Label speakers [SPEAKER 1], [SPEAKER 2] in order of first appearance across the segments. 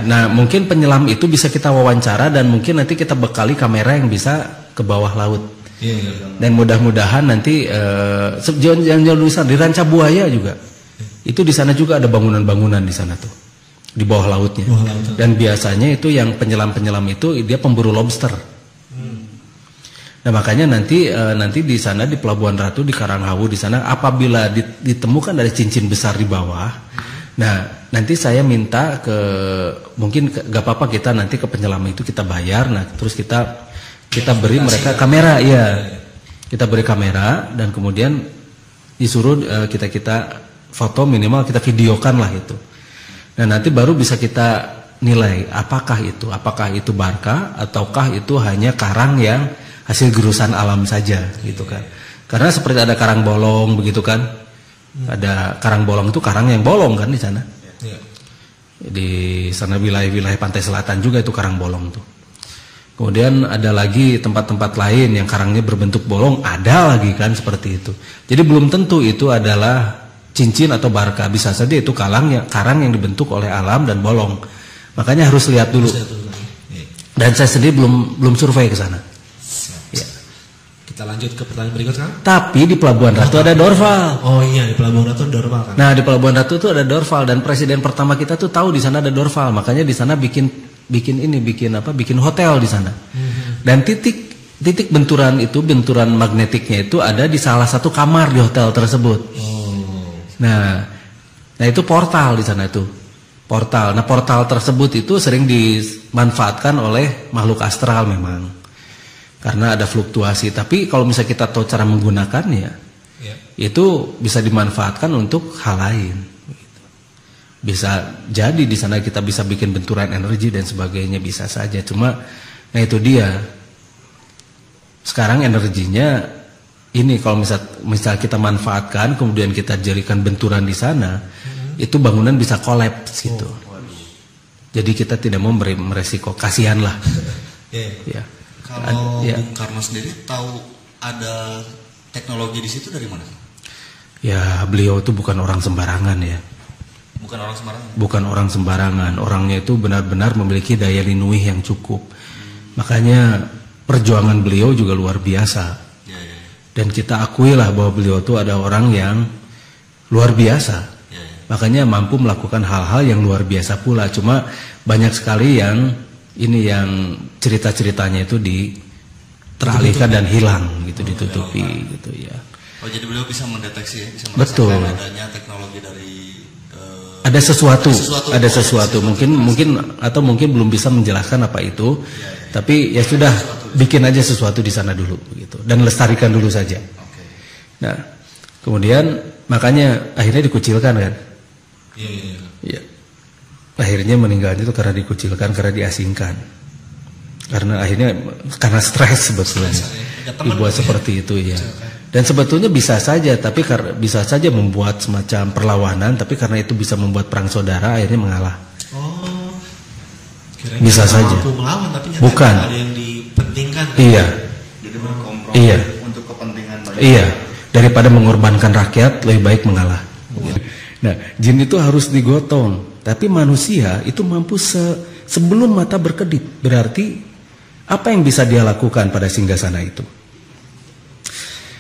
[SPEAKER 1] nah mungkin penyelam itu bisa kita wawancara dan mungkin nanti kita bekali kamera yang bisa ke bawah laut. Dan mudah-mudahan nanti yang di Ranca Buaya juga. Itu di sana juga ada bangunan-bangunan di sana tuh. Di bawah lautnya. Dan biasanya itu yang penyelam-penyelam itu dia pemburu lobster. Nah, makanya nanti di sana di Pelabuhan Ratu di Karanghawu di sana apabila ditemukan ada cincin besar di bawah. Nah, nanti saya minta mungkin gak apa-apa kita nanti ke penyelam itu kita bayar. Nah, terus kita beri mereka kamera, ya. Kita beri kamera dan kemudian disuruh kita foto, minimal kita videokan lah itu. Nah, nanti baru bisa kita nilai apakah itu barka ataukah itu hanya karang yang hasil gerusan alam saja gitu kan. Karena seperti ada karang bolong begitu kan. Ada karang bolong itu karang yang bolong kan di sana. Di sana wilayah-wilayah pantai selatan juga itu karang bolong tuh. Kemudian ada lagi tempat-tempat lain yang karangnya berbentuk bolong, ada lagi kan seperti itu. Jadi belum tentu itu adalah cincin atau barka, bisa saja itu karang yang dibentuk oleh alam dan bolong. Makanya harus lihat dulu. Dan saya sendiri belum survei ke sana.
[SPEAKER 2] Kita lanjut ke pertanyaan berikutnya.
[SPEAKER 1] Tapi di Pelabuhan Ratu ada dorval.
[SPEAKER 2] Oh iya, di Pelabuhan Ratu ada dorval kan.
[SPEAKER 1] Nah, di Pelabuhan Ratu itu ada dorval dan presiden pertama kita tuh tahu di sana ada dorval. Makanya di sana bikin hotel di sana. Dan titik benturan magnetiknya itu ada di salah satu kamar di hotel tersebut. Nah, itu portal di sana itu. Portal. Nah, portal tersebut itu sering dimanfaatkan oleh makhluk astral memang. Karena ada fluktuasi, tapi kalau misalnya kita tahu cara menggunakannya, itu bisa dimanfaatkan untuk hal lain. Bisa jadi di sana kita bisa bikin benturan energi dan sebagainya, bisa saja. Cuma, nah itu dia. Sekarang energinya ini kalau misal kita manfaatkan, kemudian kita jadikan benturan di sana, itu bangunan bisa kolaps gitu. Jadi kita tidak mau meresiko, kasihan lah. Ya.
[SPEAKER 3] Kalau Bung Karno sendiri tahu ada teknologi di situ dari mana?
[SPEAKER 1] Ya, beliau itu bukan orang sembarangan ya.
[SPEAKER 3] Bukan orang sembarangan?
[SPEAKER 1] Bukan orang sembarangan. Orangnya itu benar-benar memiliki daya linuih yang cukup. Makanya perjuangan beliau juga luar biasa. Dan kita akuilah bahwa beliau itu ada orang yang luar biasa. Makanya mampu melakukan hal-hal yang luar biasa pula. Cuma banyak sekali yang cerita-ceritanya itu teralihkan dan hilang gitu, ditutupi gitu ya.
[SPEAKER 3] Oh, jadi beliau bisa mendeteksi, bisa
[SPEAKER 1] merasakan
[SPEAKER 3] adanya teknologi dari
[SPEAKER 1] ada sesuatu mungkin belum bisa menjelaskan apa itu, tapi ya sudah bikin aja sesuatu di sana dulu gitu dan lestarikan dulu saja. Nah, kemudian makanya akhirnya dikucilkan kan. Iya. Akhirnya meninggalnya itu karena dikucilkan, karena diasingkan. Karena stres sebetulnya. Dibuat seperti itu ya. Dan sebetulnya bisa saja membuat semacam perlawanan, tapi karena itu bisa membuat perang saudara akhirnya mengalah. Bisa saja.
[SPEAKER 2] Melawan, tapi
[SPEAKER 1] bukan.
[SPEAKER 2] Ada yang dipentingkan.
[SPEAKER 1] Iya.
[SPEAKER 3] Jadi berkompromi untuk kepentingan banyak.
[SPEAKER 1] Iya. Daripada mengorbankan rakyat, lebih baik mengalah. Nah, jin itu harus digotong. Tapi manusia itu mampu sebelum mata berkedip. Berarti apa yang bisa dia lakukan pada singgasana itu?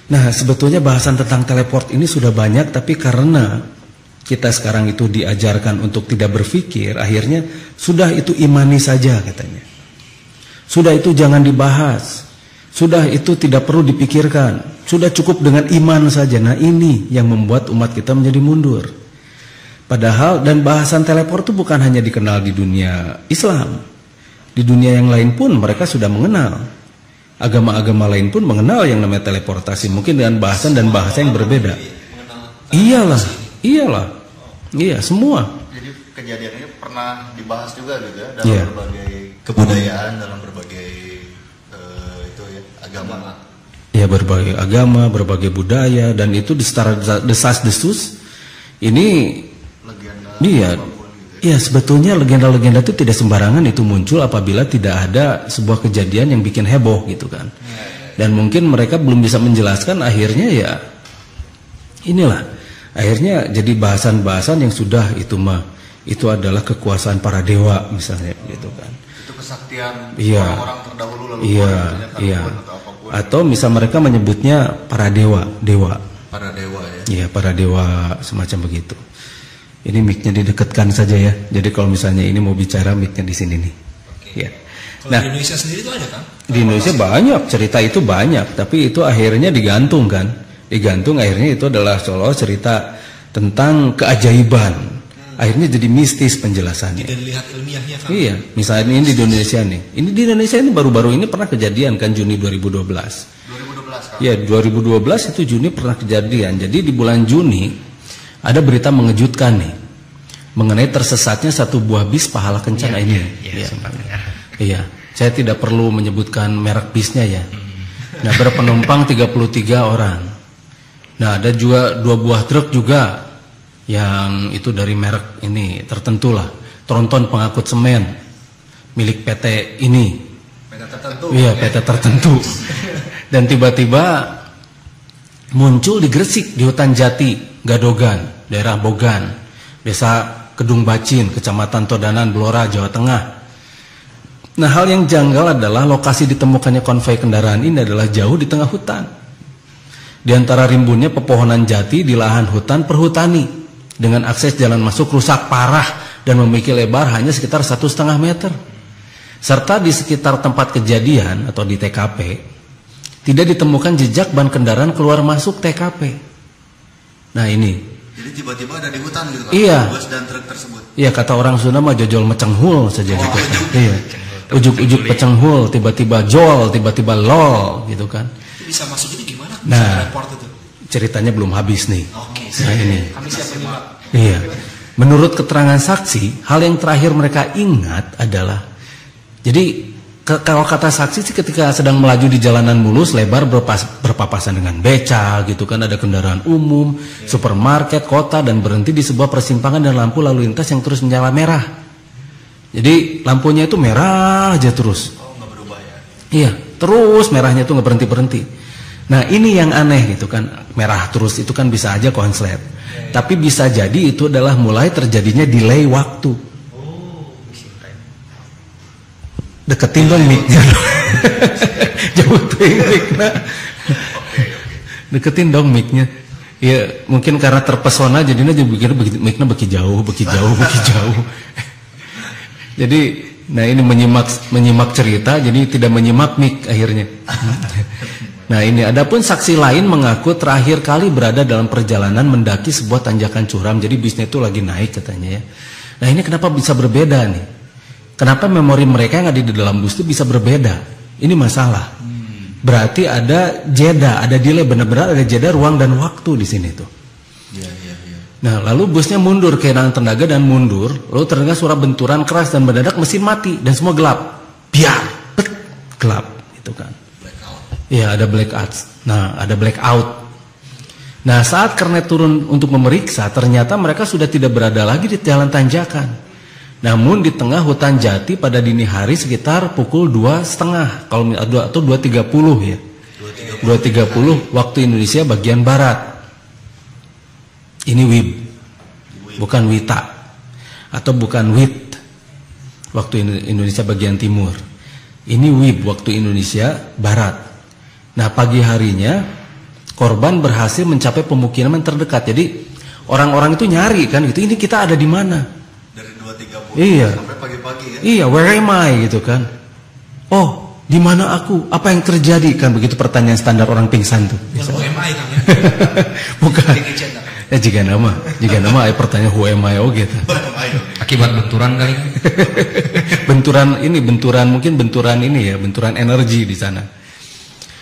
[SPEAKER 1] Nah, sebetulnya bahasan tentang teleport ini sudah banyak, tapi karena kita sekarang itu diajarkan untuk tidak berpikir, akhirnya sudah itu imani saja katanya. Sudah itu jangan dibahas. Sudah itu tidak perlu dipikirkan. Sudah cukup dengan iman saja. Nah, ini yang membuat umat kita menjadi mundur. Padahal dan bahasan teleport itu bukan hanya dikenal di dunia Islam. Di dunia yang lain pun mereka sudah mengenal. Agama-agama lain pun mengenal yang namanya teleportasi. Mungkin dengan bahasan dan bahasa yang berbeda. Iyalah. Iya, semua.
[SPEAKER 3] Jadi kejadiannya pernah dibahas juga gitu ya dalam berbagai kebudayaan, dalam berbagai agama.
[SPEAKER 1] Ya, berbagai agama, berbagai budaya, dan itu secara desas-desus ini Iya, sebetulnya legenda-legenda itu tidak sembarangan itu muncul apabila tidak ada sebuah kejadian yang bikin heboh gitu kan. Dan mungkin mereka belum bisa menjelaskan, akhirnya ya inilah. Akhirnya jadi bahasan-bahasan yang sudah itu mah itu adalah kekuasaan para dewa misalnya gitu kan.
[SPEAKER 3] Itu kesaktian
[SPEAKER 1] Iya.
[SPEAKER 3] orang terdahulu lalu
[SPEAKER 1] Iya, iya. Atau misal mereka menyebutnya para dewa.
[SPEAKER 3] Para dewa ya.
[SPEAKER 1] Iya, para dewa semacam begitu. Ini mic-nya didekatkan saja ya. Jadi kalau misalnya ini mau bicara mic-nya di sini nih.
[SPEAKER 2] Oke.
[SPEAKER 1] Ya.
[SPEAKER 2] Kalau di Indonesia sendiri itu ada kan?
[SPEAKER 1] Di Indonesia banyak cerita itu banyak, tapi itu akhirnya digantung kan. Digantung akhirnya itu adalah seolah cerita tentang keajaiban. Akhirnya jadi mistis penjelasannya.
[SPEAKER 2] Tidak dilihat ilmiahnya kan?
[SPEAKER 1] Iya, misalnya ini di Indonesia nih. Ini di Indonesia ini baru-baru ini pernah kejadian kan Juni 2012.
[SPEAKER 3] 2012 kan?
[SPEAKER 1] Ya, 2012 itu Juni pernah kejadian. Jadi di bulan Juni ada berita mengejutkan nih mengenai tersesatnya satu buah bis pahala kencana ini. Iya. Iya, saya tidak perlu menyebutkan merek bisnya ya. Nah, berpenumpang 33 orang. Nah, ada juga 2 buah truk juga yang itu dari merek ini tertentu lah, tronton pengangkut semen milik PT ini.
[SPEAKER 3] PT tertentu.
[SPEAKER 1] Iya, PT tertentu. Dan tiba-tiba muncul di Gresik, di hutan jati, Gadogan, daerah Bogan, desa Kedung Bacin, Kecamatan Todanan, Blora, Jawa Tengah. Nah, hal yang janggal adalah lokasi ditemukannya konvoi kendaraan ini adalah jauh di tengah hutan. Di antara rimbunnya pepohonan jati di lahan hutan perhutani, dengan akses jalan masuk rusak parah dan memiliki lebar hanya sekitar 1,5 meter. Serta di sekitar tempat kejadian atau di TKP tidak ditemukan jejak ban kendaraan keluar masuk TKP. Nah ini.
[SPEAKER 3] Jadi tiba-tiba ada di hutan gitu kan?
[SPEAKER 1] Iya.
[SPEAKER 3] Bus dan truk tersebut.
[SPEAKER 1] Iya, kata orang Sunda mah jojol mecenghul saja gitu. Iya. Ujuk-ujuk pecenghul, tiba-tiba jol, tiba-tiba lol gitu kan.
[SPEAKER 2] Itu bisa masuk ini gimana?
[SPEAKER 1] Nah,
[SPEAKER 2] report itu.
[SPEAKER 1] Ceritanya belum habis nih.
[SPEAKER 2] Oke,
[SPEAKER 1] nah ini.
[SPEAKER 2] Kami siap menyimak.
[SPEAKER 1] Iya. Menurut keterangan saksi, hal yang terakhir mereka ingat adalah, jadi kalau kata saksi sih ketika sedang melaju di jalanan mulus lebar berpapasan dengan beca gitu kan, ada kendaraan umum, supermarket, kota, dan berhenti di sebuah persimpangan dan lampu lalu lintas yang terus menyala merah. Jadi lampunya itu merah aja terus.
[SPEAKER 3] Oh, nggak berubah ya?
[SPEAKER 1] Iya, terus merahnya itu nggak berhenti. Nah ini yang aneh gitu kan, merah terus itu kan bisa aja konslet, tapi bisa jadi itu adalah mulai terjadinya delay waktu. Deketin dong mic-nya. Jauh tuh mic-nya. Deketin dong mic-nya. Ya mungkin karena terpesona jadinya jadi bikin mic-nya beki jauh. Jadi nah ini menyimak cerita jadi tidak menyimak mic akhirnya. Nah ini, adapun saksi lain mengaku terakhir kali berada dalam perjalanan mendaki sebuah tanjakan curam. Jadi bisnya itu lagi naik katanya ya. Nah ini kenapa bisa berbeda nih? Kenapa memori mereka yang ada di dalam bus itu bisa berbeda? Ini masalah. Berarti ada jeda, ada delay, benar-benar ada jeda ruang dan waktu di sini tuh. Nah lalu busnya mundur, kehilangan tenaga dan mundur. Lalu terdengar suara benturan keras dan mendadak mesin mati dan semua gelap. Biar, gelap gitu kan. Iya, ada blackout. Nah, ada blackout. Nah, saat kernet turun untuk memeriksa, ternyata mereka sudah tidak berada lagi di jalan tanjakan. Namun di tengah hutan jati pada dini hari sekitar pukul 2.30 atau 2.30 ya. 2.30 waktu Indonesia bagian barat. Ini WIB. Bukan WITA. Atau bukan WIT. Waktu Indonesia bagian timur. Ini WIB waktu Indonesia barat. Nah pagi harinya korban berhasil mencapai pemukiman terdekat. Jadi orang-orang itu nyari kan gitu. Ini kita ada di mana?
[SPEAKER 3] Dari 2.30
[SPEAKER 1] iya.
[SPEAKER 3] sampai pagi-pagi ya.
[SPEAKER 1] Iya, where am I gitu kan? Oh, di mana aku? Apa yang terjadi kan? Begitu pertanyaan standar orang pingsan tuh.
[SPEAKER 2] Who am I kan ya?
[SPEAKER 1] Bukan. Ya jika nama pertanyaan who am I gitu.
[SPEAKER 2] Akibat benturan kali.
[SPEAKER 1] benturan ini ya, benturan energi di sana.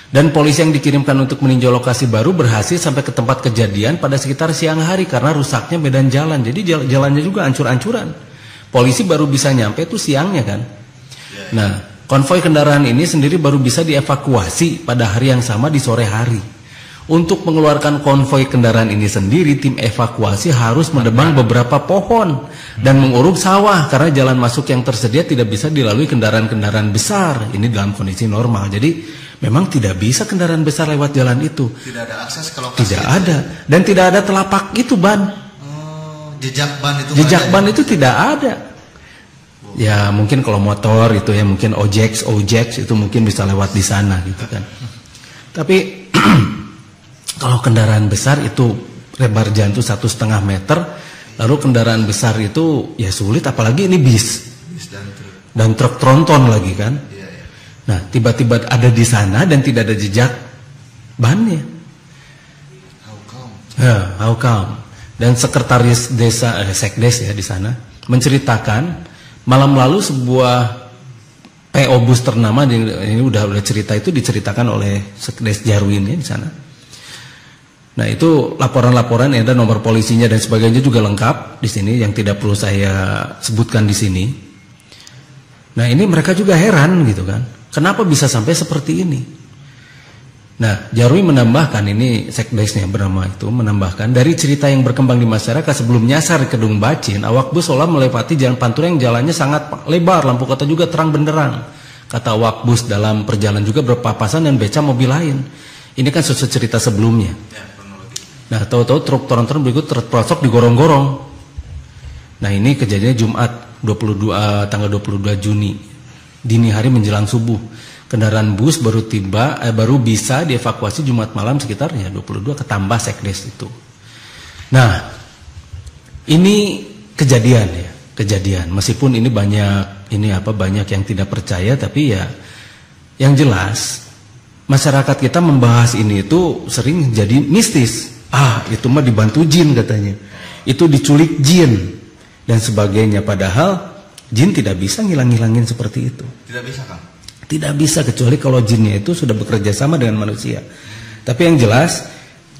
[SPEAKER 1] Dan polisi yang dikirimkan untuk meninjau lokasi baru berhasil sampai ke tempat kejadian pada sekitar siang hari karena rusaknya medan jalan. Jadi jalannya juga ancur-ancuran. Polisi baru bisa nyampe itu siangnya kan. Nah, konvoi kendaraan ini sendiri baru bisa dievakuasi pada hari yang sama di sore hari. Untuk mengeluarkan konvoi kendaraan ini sendiri, tim evakuasi harus menebang beberapa pohon dan menguruk sawah karena jalan masuk yang tersedia tidak bisa dilalui kendaraan-kendaraan besar. Ini dalam kondisi normal. Jadi memang tidak bisa kendaraan besar lewat jalan itu.
[SPEAKER 3] Tidak ada akses ke lokasi.
[SPEAKER 1] Tidak ada. Dan tidak ada telapak itu ban.
[SPEAKER 3] jejak ban itu?
[SPEAKER 1] Jejak ban itu tidak ada. Ya mungkin kalau motor itu ya mungkin ojek itu mungkin bisa lewat di sana gitu kan. Tapi kalau kendaraan besar itu lebar jalan itu 1,5 meter, lalu kendaraan besar itu ya sulit, apalagi ini bis dan truk tronton lagi kan. Nah tiba-tiba ada di sana dan tidak ada jejak bannya. How come? Dan sekretaris desa sekdes ya di sana menceritakan malam lalu sebuah PO bus ternama, ini udah cerita itu diceritakan oleh sekdes Jarwin ya di sana. Nah itu laporan-laporan ya, ada nomor polisinya dan sebagainya juga lengkap di sini yang tidak perlu saya sebutkan di sini. Nah ini mereka juga heran gitu kan, kenapa bisa sampai seperti ini? Nah Jarwin menambahkan, ini sekdesnya bernama itu menambahkan, dari cerita yang berkembang di masyarakat sebelum nyasar ke Kedung Bacin, awak bus seolah melewati jalan Pantura yang jalannya sangat lebar, lampu kota juga terang benderang. Kata awak bus dalam perjalanan juga berpapasan dan beca mobil lain. Ini kan sesuatu cerita sebelumnya. Nah tahu-tahu truk tronton berikut terperosok di gorong-gorong. Nah ini kejadiannya Jumat tanggal 22 Juni dini hari menjelang subuh. Kendaraan bus baru bisa dievakuasi Jumat malam sekitar ya 22 ketambah sekdes itu. Nah ini kejadian meskipun ini banyak yang tidak percaya, tapi ya yang jelas masyarakat kita membahas ini itu sering jadi mistis. Itu mah dibantu jin katanya, itu diculik jin dan sebagainya, padahal jin tidak bisa ngilang-ngilangin seperti itu.
[SPEAKER 3] Tidak bisa kan?
[SPEAKER 1] Tidak bisa, kecuali kalau jinnya itu sudah bekerja sama dengan manusia. Tapi yang jelas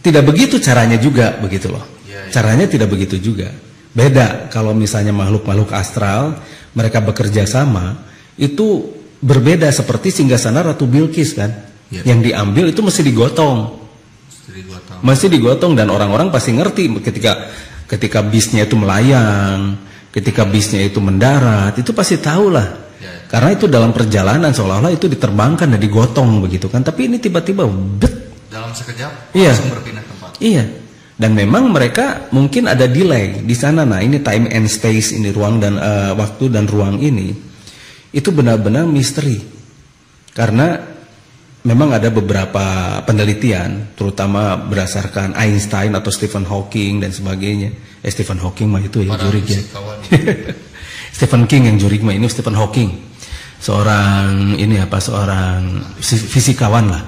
[SPEAKER 1] tidak begitu caranya juga, begitu loh. Caranya tidak begitu juga. Beda kalau misalnya makhluk-makhluk astral mereka bekerja sama, itu berbeda seperti singgasana Ratu Bilqis kan. Yang diambil itu mesti digotong. Masih digotong dan orang-orang pasti ngerti ketika bisnya itu melayang, ketika bisnya itu mendarat, itu pasti tahu lah. Karena itu dalam perjalanan seolah-olah itu diterbangkan dan digotong begitu kan. Tapi ini tiba-tiba
[SPEAKER 3] dalam sekejap langsung berpindah tempat.
[SPEAKER 1] Iya. Dan memang mereka mungkin ada delay di sana. Nah, ini time and space ini, ruang dan waktu dan ruang ini itu benar-benar misteri. Karena memang ada beberapa penelitian, terutama berdasarkan Einstein atau Stephen Hawking dan sebagainya. Stephen Hawking mah itu ya jurik ya. Stephen King yang jurik mah, ini Stephen Hawking. Seorang fisikawan lah.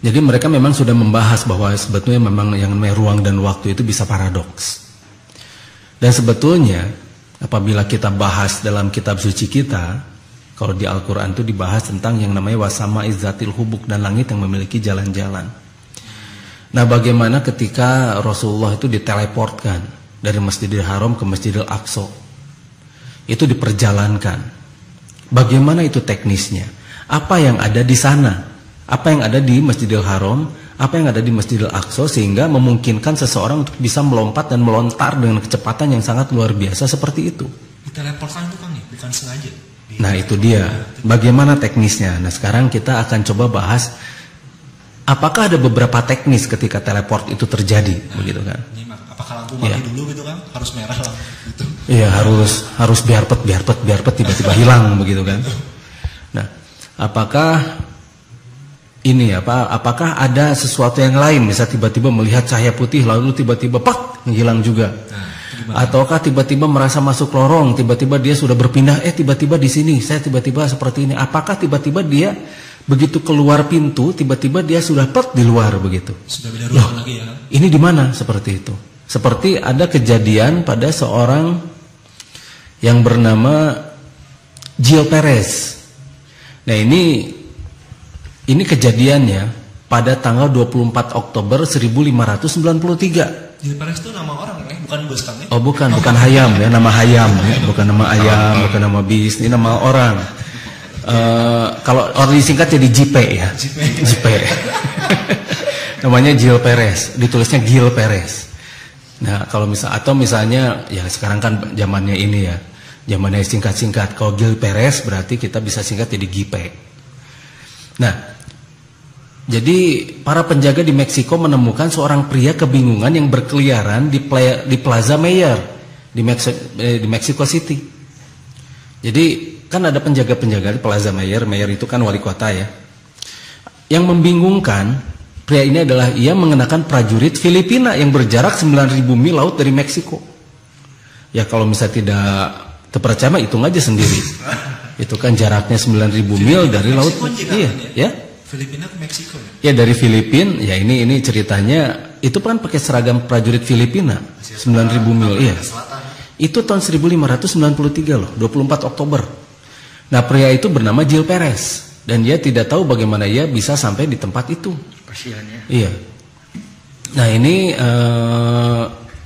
[SPEAKER 1] Jadi mereka memang sudah membahas bahwa sebetulnya memang yang namanya ruang dan waktu itu bisa paradoks. Dan sebetulnya apabila kita bahas dalam kitab suci kita, kalau di Al-Quran itu dibahas tentang yang namanya wasama izzatil hubuk, dan langit yang memiliki jalan-jalan. Nah bagaimana ketika Rasulullah itu diteleportkan dari Masjidil Haram ke Masjidil Aqsa, itu diperjalankan. Bagaimana itu teknisnya? Apa yang ada di sana? Apa yang ada di Masjidil Haram? Apa yang ada di Masjidil Aqsa sehingga memungkinkan seseorang untuk bisa melompat dan melontar dengan kecepatan yang sangat luar biasa seperti itu?
[SPEAKER 2] Diteleportkan itu kan ya, bukan sengaja.
[SPEAKER 1] Nah itu dia, bagaimana teknisnya. Nah sekarang kita akan coba bahas apakah ada beberapa teknis ketika teleport itu terjadi, begitu kan?
[SPEAKER 2] Apakah lampu mati dulu gitu kan? Harus merah lampu gitu.
[SPEAKER 1] Iya, harus biarpet tiba-tiba hilang begitu kan. Nah, apakah ada sesuatu yang lain, misalnya tiba-tiba melihat cahaya putih lalu tiba-tiba menghilang juga. Ataukah tiba-tiba merasa masuk lorong, tiba-tiba dia sudah berpindah, tiba-tiba di sini saya tiba-tiba seperti ini. Apakah tiba-tiba dia begitu keluar pintu, tiba-tiba dia sudah di luar begitu?
[SPEAKER 2] Sudah beda ruang lagi ya.
[SPEAKER 1] Ini di mana seperti itu? Seperti ada kejadian pada seorang yang bernama Gil Perez. Nah ini kejadiannya pada tanggal 24 Oktober 1593.
[SPEAKER 2] Gil Perez itu nama orang bukan bus kan ya?
[SPEAKER 1] Oh bukan Hayam ya, nama Hayam ya, bukan nama ayam, bukan nama bis, ini nama orang. Kalau orang disingkat jadi Jipe ya. Jipe. Namanya Gil Perez, ditulisnya Gil Perez. Nah kalau misalnya ya sekarang kan zamannya ini ya, zamannya singkat-singkat. Kalau Gil Perez berarti kita bisa singkat jadi Gipe. Nah Jadi para penjaga di Meksiko menemukan seorang pria kebingungan yang berkeliaran di Plaza Mayor di Mexico City. Jadi kan ada penjaga-penjaga di Plaza Mayor. Mayor itu kan wali kota ya. Yang membingungkan, pria ini adalah ia mengenakan prajurit Filipina yang berjarak 9.000 mil laut dari Meksiko. Ya kalau misalnya tidak terpercaya hitung aja sendiri. Itu kan jaraknya 9.000 mil dari laut. Iya, ya.
[SPEAKER 2] Filipina ke Meksiko.
[SPEAKER 1] Ya dari Filipina, ya ini ceritanya itu kan pakai seragam prajurit Filipina 9.000 mil, iya. Itu tahun 1593 loh, 24 Oktober. Nah, pria itu bernama Gil Perez dan dia tidak tahu bagaimana ia bisa sampai di tempat itu.
[SPEAKER 3] Kasihannya.
[SPEAKER 1] Iya. Nah, ini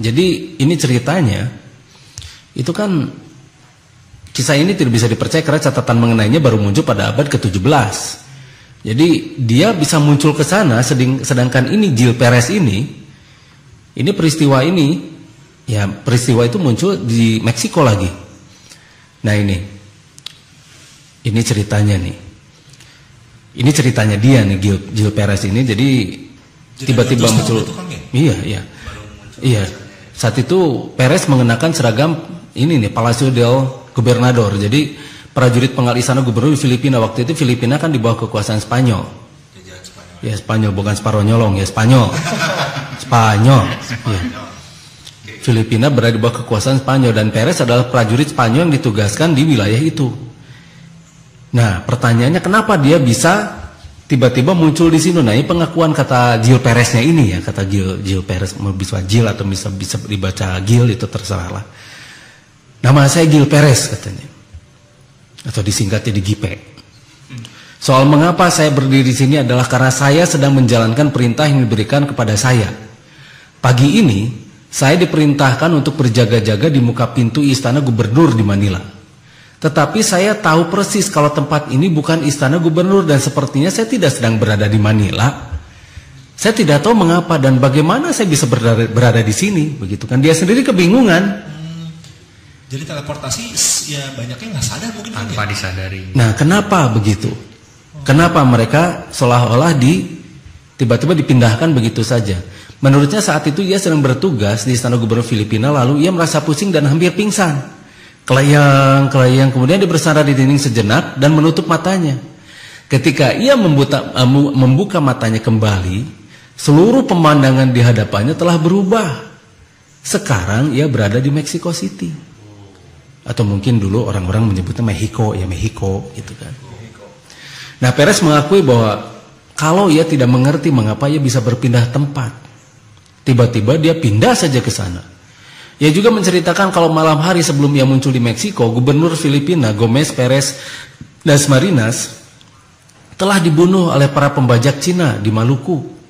[SPEAKER 1] jadi ini ceritanya itu kan kisah ini tidak bisa dipercaya karena catatan mengenainya baru muncul pada abad ke-17. Jadi dia bisa muncul ke sana, sedangkan ini Gil Perez ini peristiwa ini, ya peristiwa itu muncul di Meksiko lagi. Nah ini ceritanya nih. Ini ceritanya dia nih Gil Perez ini. Jadi tiba-tiba muncul. Iya. Saat itu Perez mengenakan seragam ini nih Palacio del Gobernador. Jadi prajurit penggal istana gubernur di Filipina. Waktu itu Filipina kan di bawah kekuasaan Spanyol. Ya Spanyol, bukan Spanyol nyolong ya, Spanyol. Spanyol. Ya. Filipina berada di bawah kekuasaan Spanyol dan Perez adalah prajurit Spanyol yang ditugaskan di wilayah itu. Nah, pertanyaannya kenapa dia bisa tiba-tiba muncul di sini? Nah, ini pengakuan kata Gil Pereznya ini ya, kata Gil Perez, bisa Gil atau bisa dibaca Gil itu terserah lah. Nama saya Gil Perez katanya. Atau disingkatnya di GIPE. Soal mengapa saya berdiri di sini adalah karena saya sedang menjalankan perintah yang diberikan kepada saya. Pagi ini saya diperintahkan untuk berjaga-jaga di muka pintu istana gubernur di Manila. Tetapi saya tahu persis kalau tempat ini bukan istana gubernur dan sepertinya saya tidak sedang berada di Manila. Saya tidak tahu mengapa dan bagaimana saya bisa berada di sini, begitu kan? Dia sendiri kebingungan.
[SPEAKER 2] Jadi teleportasi ya banyaknya nggak sadar mungkin
[SPEAKER 4] tanpa disadari.
[SPEAKER 1] Nah, kenapa begitu? Kenapa mereka seolah-olah tiba-tiba dipindahkan begitu saja? Menurutnya saat itu ia sedang bertugas di istana gubernur Filipina, lalu ia merasa pusing dan hampir pingsan. Kelayang, kemudian dia bersandar di dinding sejenak dan menutup matanya. Ketika ia membuka matanya kembali, seluruh pemandangan di hadapannya telah berubah. Sekarang ia berada di Mexico City. Atau mungkin dulu orang-orang menyebutnya Mexico gitu kan. Nah, Perez mengakui bahwa kalau ia tidak mengerti mengapa ia bisa berpindah tempat, tiba-tiba dia pindah saja ke sana. Ia juga menceritakan kalau malam hari sebelum ia muncul di Meksiko, gubernur Filipina Gomez Perez Dasmarinas telah dibunuh oleh para pembajak Cina di Maluku.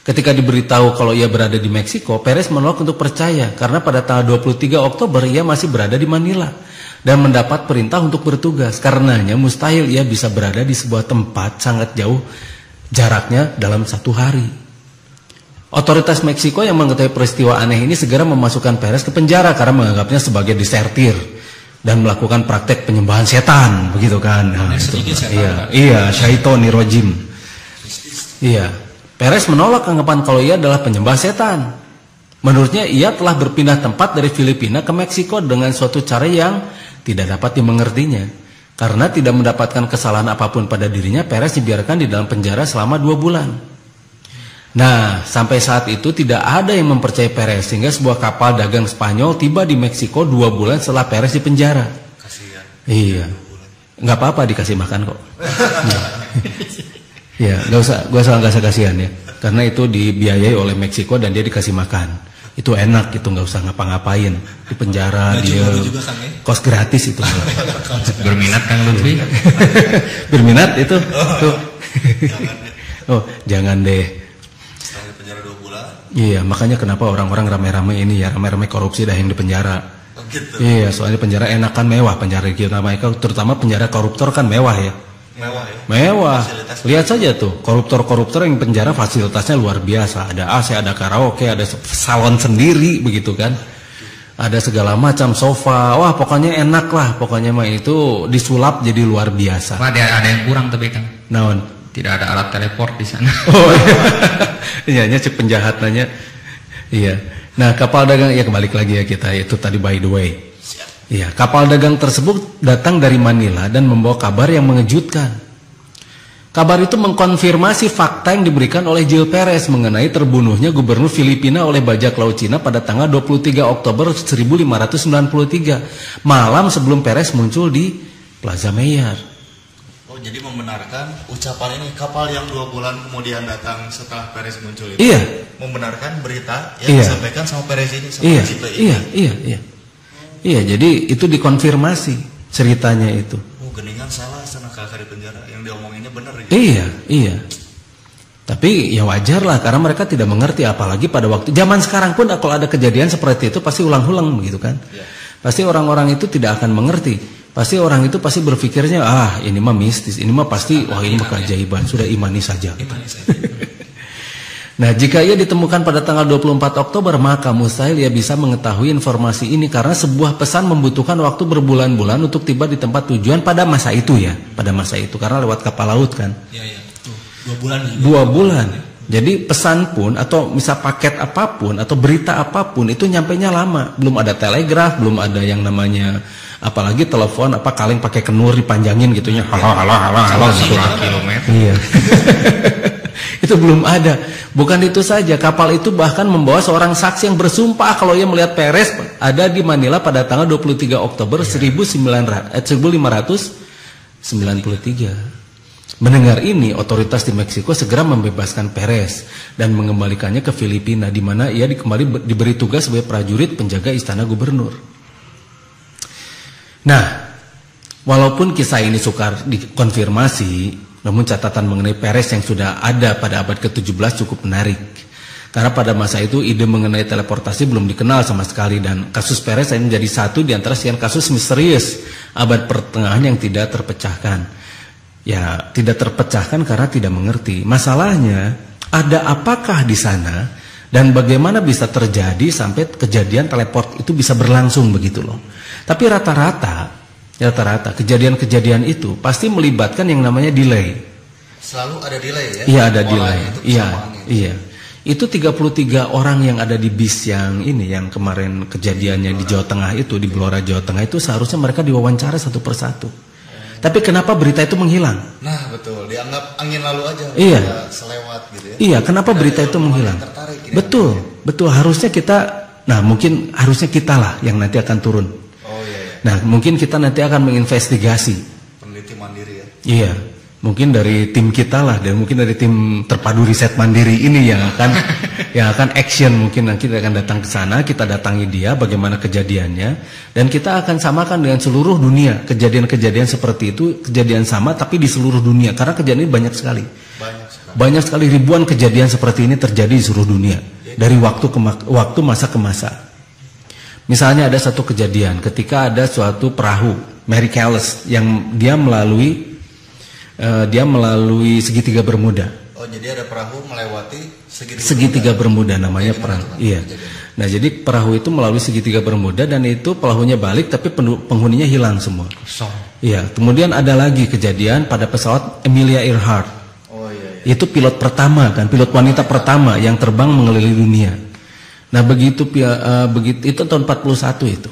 [SPEAKER 1] Ketika diberitahu kalau ia berada di Meksiko, Perez menolak untuk percaya karena pada tanggal 23 Oktober ia masih berada di Manila dan mendapat perintah untuk bertugas. Karenanya mustahil ia bisa berada di sebuah tempat sangat jauh jaraknya dalam satu hari. Otoritas Meksiko yang mengetahui peristiwa aneh ini segera memasukkan Perez ke penjara karena menganggapnya sebagai desertir dan melakukan praktek penyembahan setan, begitu kan? Nah, itu. Iya, syaitoni rojim. Iya. Perez menolak anggapan kalau ia adalah penyembah setan. Menurutnya ia telah berpindah tempat dari Filipina ke Meksiko dengan suatu cara yang tidak dapat dimengertinya. Karena tidak mendapatkan kesalahan apapun pada dirinya, Perez dibiarkan di dalam penjara selama 2 bulan. Nah, sampai saat itu tidak ada yang mempercayai Perez sehingga sebuah kapal dagang Spanyol tiba di Meksiko 2 bulan setelah Perez di penjara.
[SPEAKER 3] Kasihan.
[SPEAKER 1] Iya. Nggak apa-apa dikasih makan kok. Ya, nggak usah kasihan ya, karena itu dibiayai oleh Meksiko dan dia dikasih makan. Itu enak, itu nggak usah ngapa-ngapain di penjara, dia juga, kan, ya? Kos gratis itu.
[SPEAKER 4] Berminat Kang Lutfi?
[SPEAKER 1] Berminat itu? Tuh. Jangan deh.
[SPEAKER 3] Setelah di penjara 2 bulan.
[SPEAKER 1] Iya, makanya kenapa orang-orang rame-rame ini ya, rame-rame korupsi dah yang di penjara.
[SPEAKER 3] Gitu.
[SPEAKER 1] Iya, soalnya penjara enak kan, mewah penjara kita, terutama penjara koruptor kan mewah ya.
[SPEAKER 3] Mewah ya?
[SPEAKER 1] Mewah. Lihat saja tuh, koruptor-koruptor yang penjara fasilitasnya luar biasa. Ada AC, ada karaoke, ada salon sendiri begitu kan. Ada segala macam sofa. Wah, pokoknya enak lah. Pokoknya mah itu disulap jadi luar biasa.
[SPEAKER 4] Ada yang kurang tapi Kang.
[SPEAKER 1] Naon?
[SPEAKER 4] Tidak ada alat teleport di sana.
[SPEAKER 1] Oh iya, iya, cek penjahat nanya. Iya. Nah, kapal dagang ya kembali lagi ya kita itu tadi by the way. Iya, kapal dagang tersebut datang dari Manila dan membawa kabar yang mengejutkan. Kabar itu mengkonfirmasi fakta yang diberikan oleh Gil Perez mengenai terbunuhnya gubernur Filipina oleh bajak laut Cina pada tanggal 23 Oktober 1593, malam sebelum Perez muncul di Plaza Mayor.
[SPEAKER 3] Oh, jadi membenarkan ucapan ini, kapal yang 2 bulan kemudian datang setelah Perez muncul itu.
[SPEAKER 1] Iya.
[SPEAKER 3] Membenarkan berita yang disampaikan sama Perez ini, sama Cito ini.
[SPEAKER 1] Iya, jadi itu dikonfirmasi ceritanya itu.
[SPEAKER 3] Geningan salah sana kakak di penjara yang diomonginnya benar gitu.
[SPEAKER 1] Iya. Tapi ya wajar lah karena mereka tidak mengerti, apalagi pada waktu zaman sekarang pun kalau ada kejadian seperti itu pasti ulang-ulang begitu kan. Ya. Pasti orang-orang itu tidak akan mengerti. Pasti orang itu pasti berpikirnya ini mah mistis, ini mah pasti ini mah keajaiban, sudah imani saja. Nah, jika ia ditemukan pada tanggal 24 Oktober, maka mustahil ia bisa mengetahui informasi ini karena sebuah pesan membutuhkan waktu berbulan-bulan untuk tiba di tempat tujuan pada masa itu ya, karena lewat kapal laut kan.
[SPEAKER 2] Iya. 2 bulan.
[SPEAKER 1] 2 bulan. Jadi pesan pun atau misal paket apapun atau berita apapun itu nyampainya lama, belum ada telegraf, belum ada yang namanya apalagi telepon kaleng pakai kenur dipanjangin gitunya. Halo
[SPEAKER 4] 5 kilometer.
[SPEAKER 1] Iya. Itu belum ada. Bukan itu saja, kapal itu bahkan membawa seorang saksi yang bersumpah kalau ia melihat Perez ada di Manila pada tanggal 23 Oktober 1593. Mendengar ini, otoritas di Meksiko segera membebaskan Perez dan mengembalikannya ke Filipina, di mana ia kembali diberi tugas sebagai prajurit penjaga istana gubernur. Nah, walaupun kisah ini sukar dikonfirmasi, namun catatan mengenai Perez yang sudah ada pada abad ke-17 cukup menarik. Karena pada masa itu ide mengenai teleportasi belum dikenal sama sekali dan kasus Perez ini menjadi satu di antara sekian kasus misterius abad pertengahan yang tidak terpecahkan. Ya, tidak terpecahkan karena tidak mengerti. Masalahnya, ada apakah di sana dan bagaimana bisa terjadi sampai kejadian teleport itu bisa berlangsung begitu loh. Tapi rata-rata kejadian-kejadian itu pasti melibatkan yang namanya delay.
[SPEAKER 3] Selalu ada delay ya?
[SPEAKER 1] Iya, ada delay. Iya. Itu 33 orang yang ada di bis yang kemarin kejadiannya di Jawa Tengah itu, di Blora Jawa Tengah itu seharusnya mereka diwawancara satu persatu. Tapi kenapa berita itu menghilang?
[SPEAKER 3] Nah, betul, dianggap angin lalu aja.
[SPEAKER 1] Iya.
[SPEAKER 3] Selewat gitu ya.
[SPEAKER 1] Iya, kenapa berita itu menghilang? Betul, harusnya harusnya kita lah yang nanti akan turun. Nah, mungkin kita nanti akan menginvestigasi.
[SPEAKER 3] Peneliti mandiri ya?
[SPEAKER 1] Iya, mungkin dari tim kita lah, dan mungkin dari tim terpadu riset mandiri ini yang akan action. Mungkin nanti kita akan datang ke sana, kita datangi dia, bagaimana kejadiannya, dan kita akan samakan dengan seluruh dunia. Kejadian-kejadian seperti itu, kejadian sama tapi di seluruh dunia, karena kejadian ini banyak sekali. Banyak sekali, ribuan kejadian seperti ini terjadi di seluruh dunia, dari waktu ke waktu, masa ke masa. Misalnya ada satu kejadian ketika ada suatu perahu Mary Callas yang dia melalui segitiga Bermuda.
[SPEAKER 3] Oh, jadi ada perahu melewati
[SPEAKER 1] segitiga Bermuda namanya perahu. Iya. Nah, jadi perahu itu melalui segitiga Bermuda dan itu perahunya balik tapi penghuninya hilang semua. Iya. Kemudian ada lagi kejadian pada pesawat Amelia Earhart.
[SPEAKER 3] Oh iya.
[SPEAKER 1] Itu pilot pertama kan, pilot wanita pertama yang terbang mengelilingi dunia. Nah, begitu itu tahun 41 itu.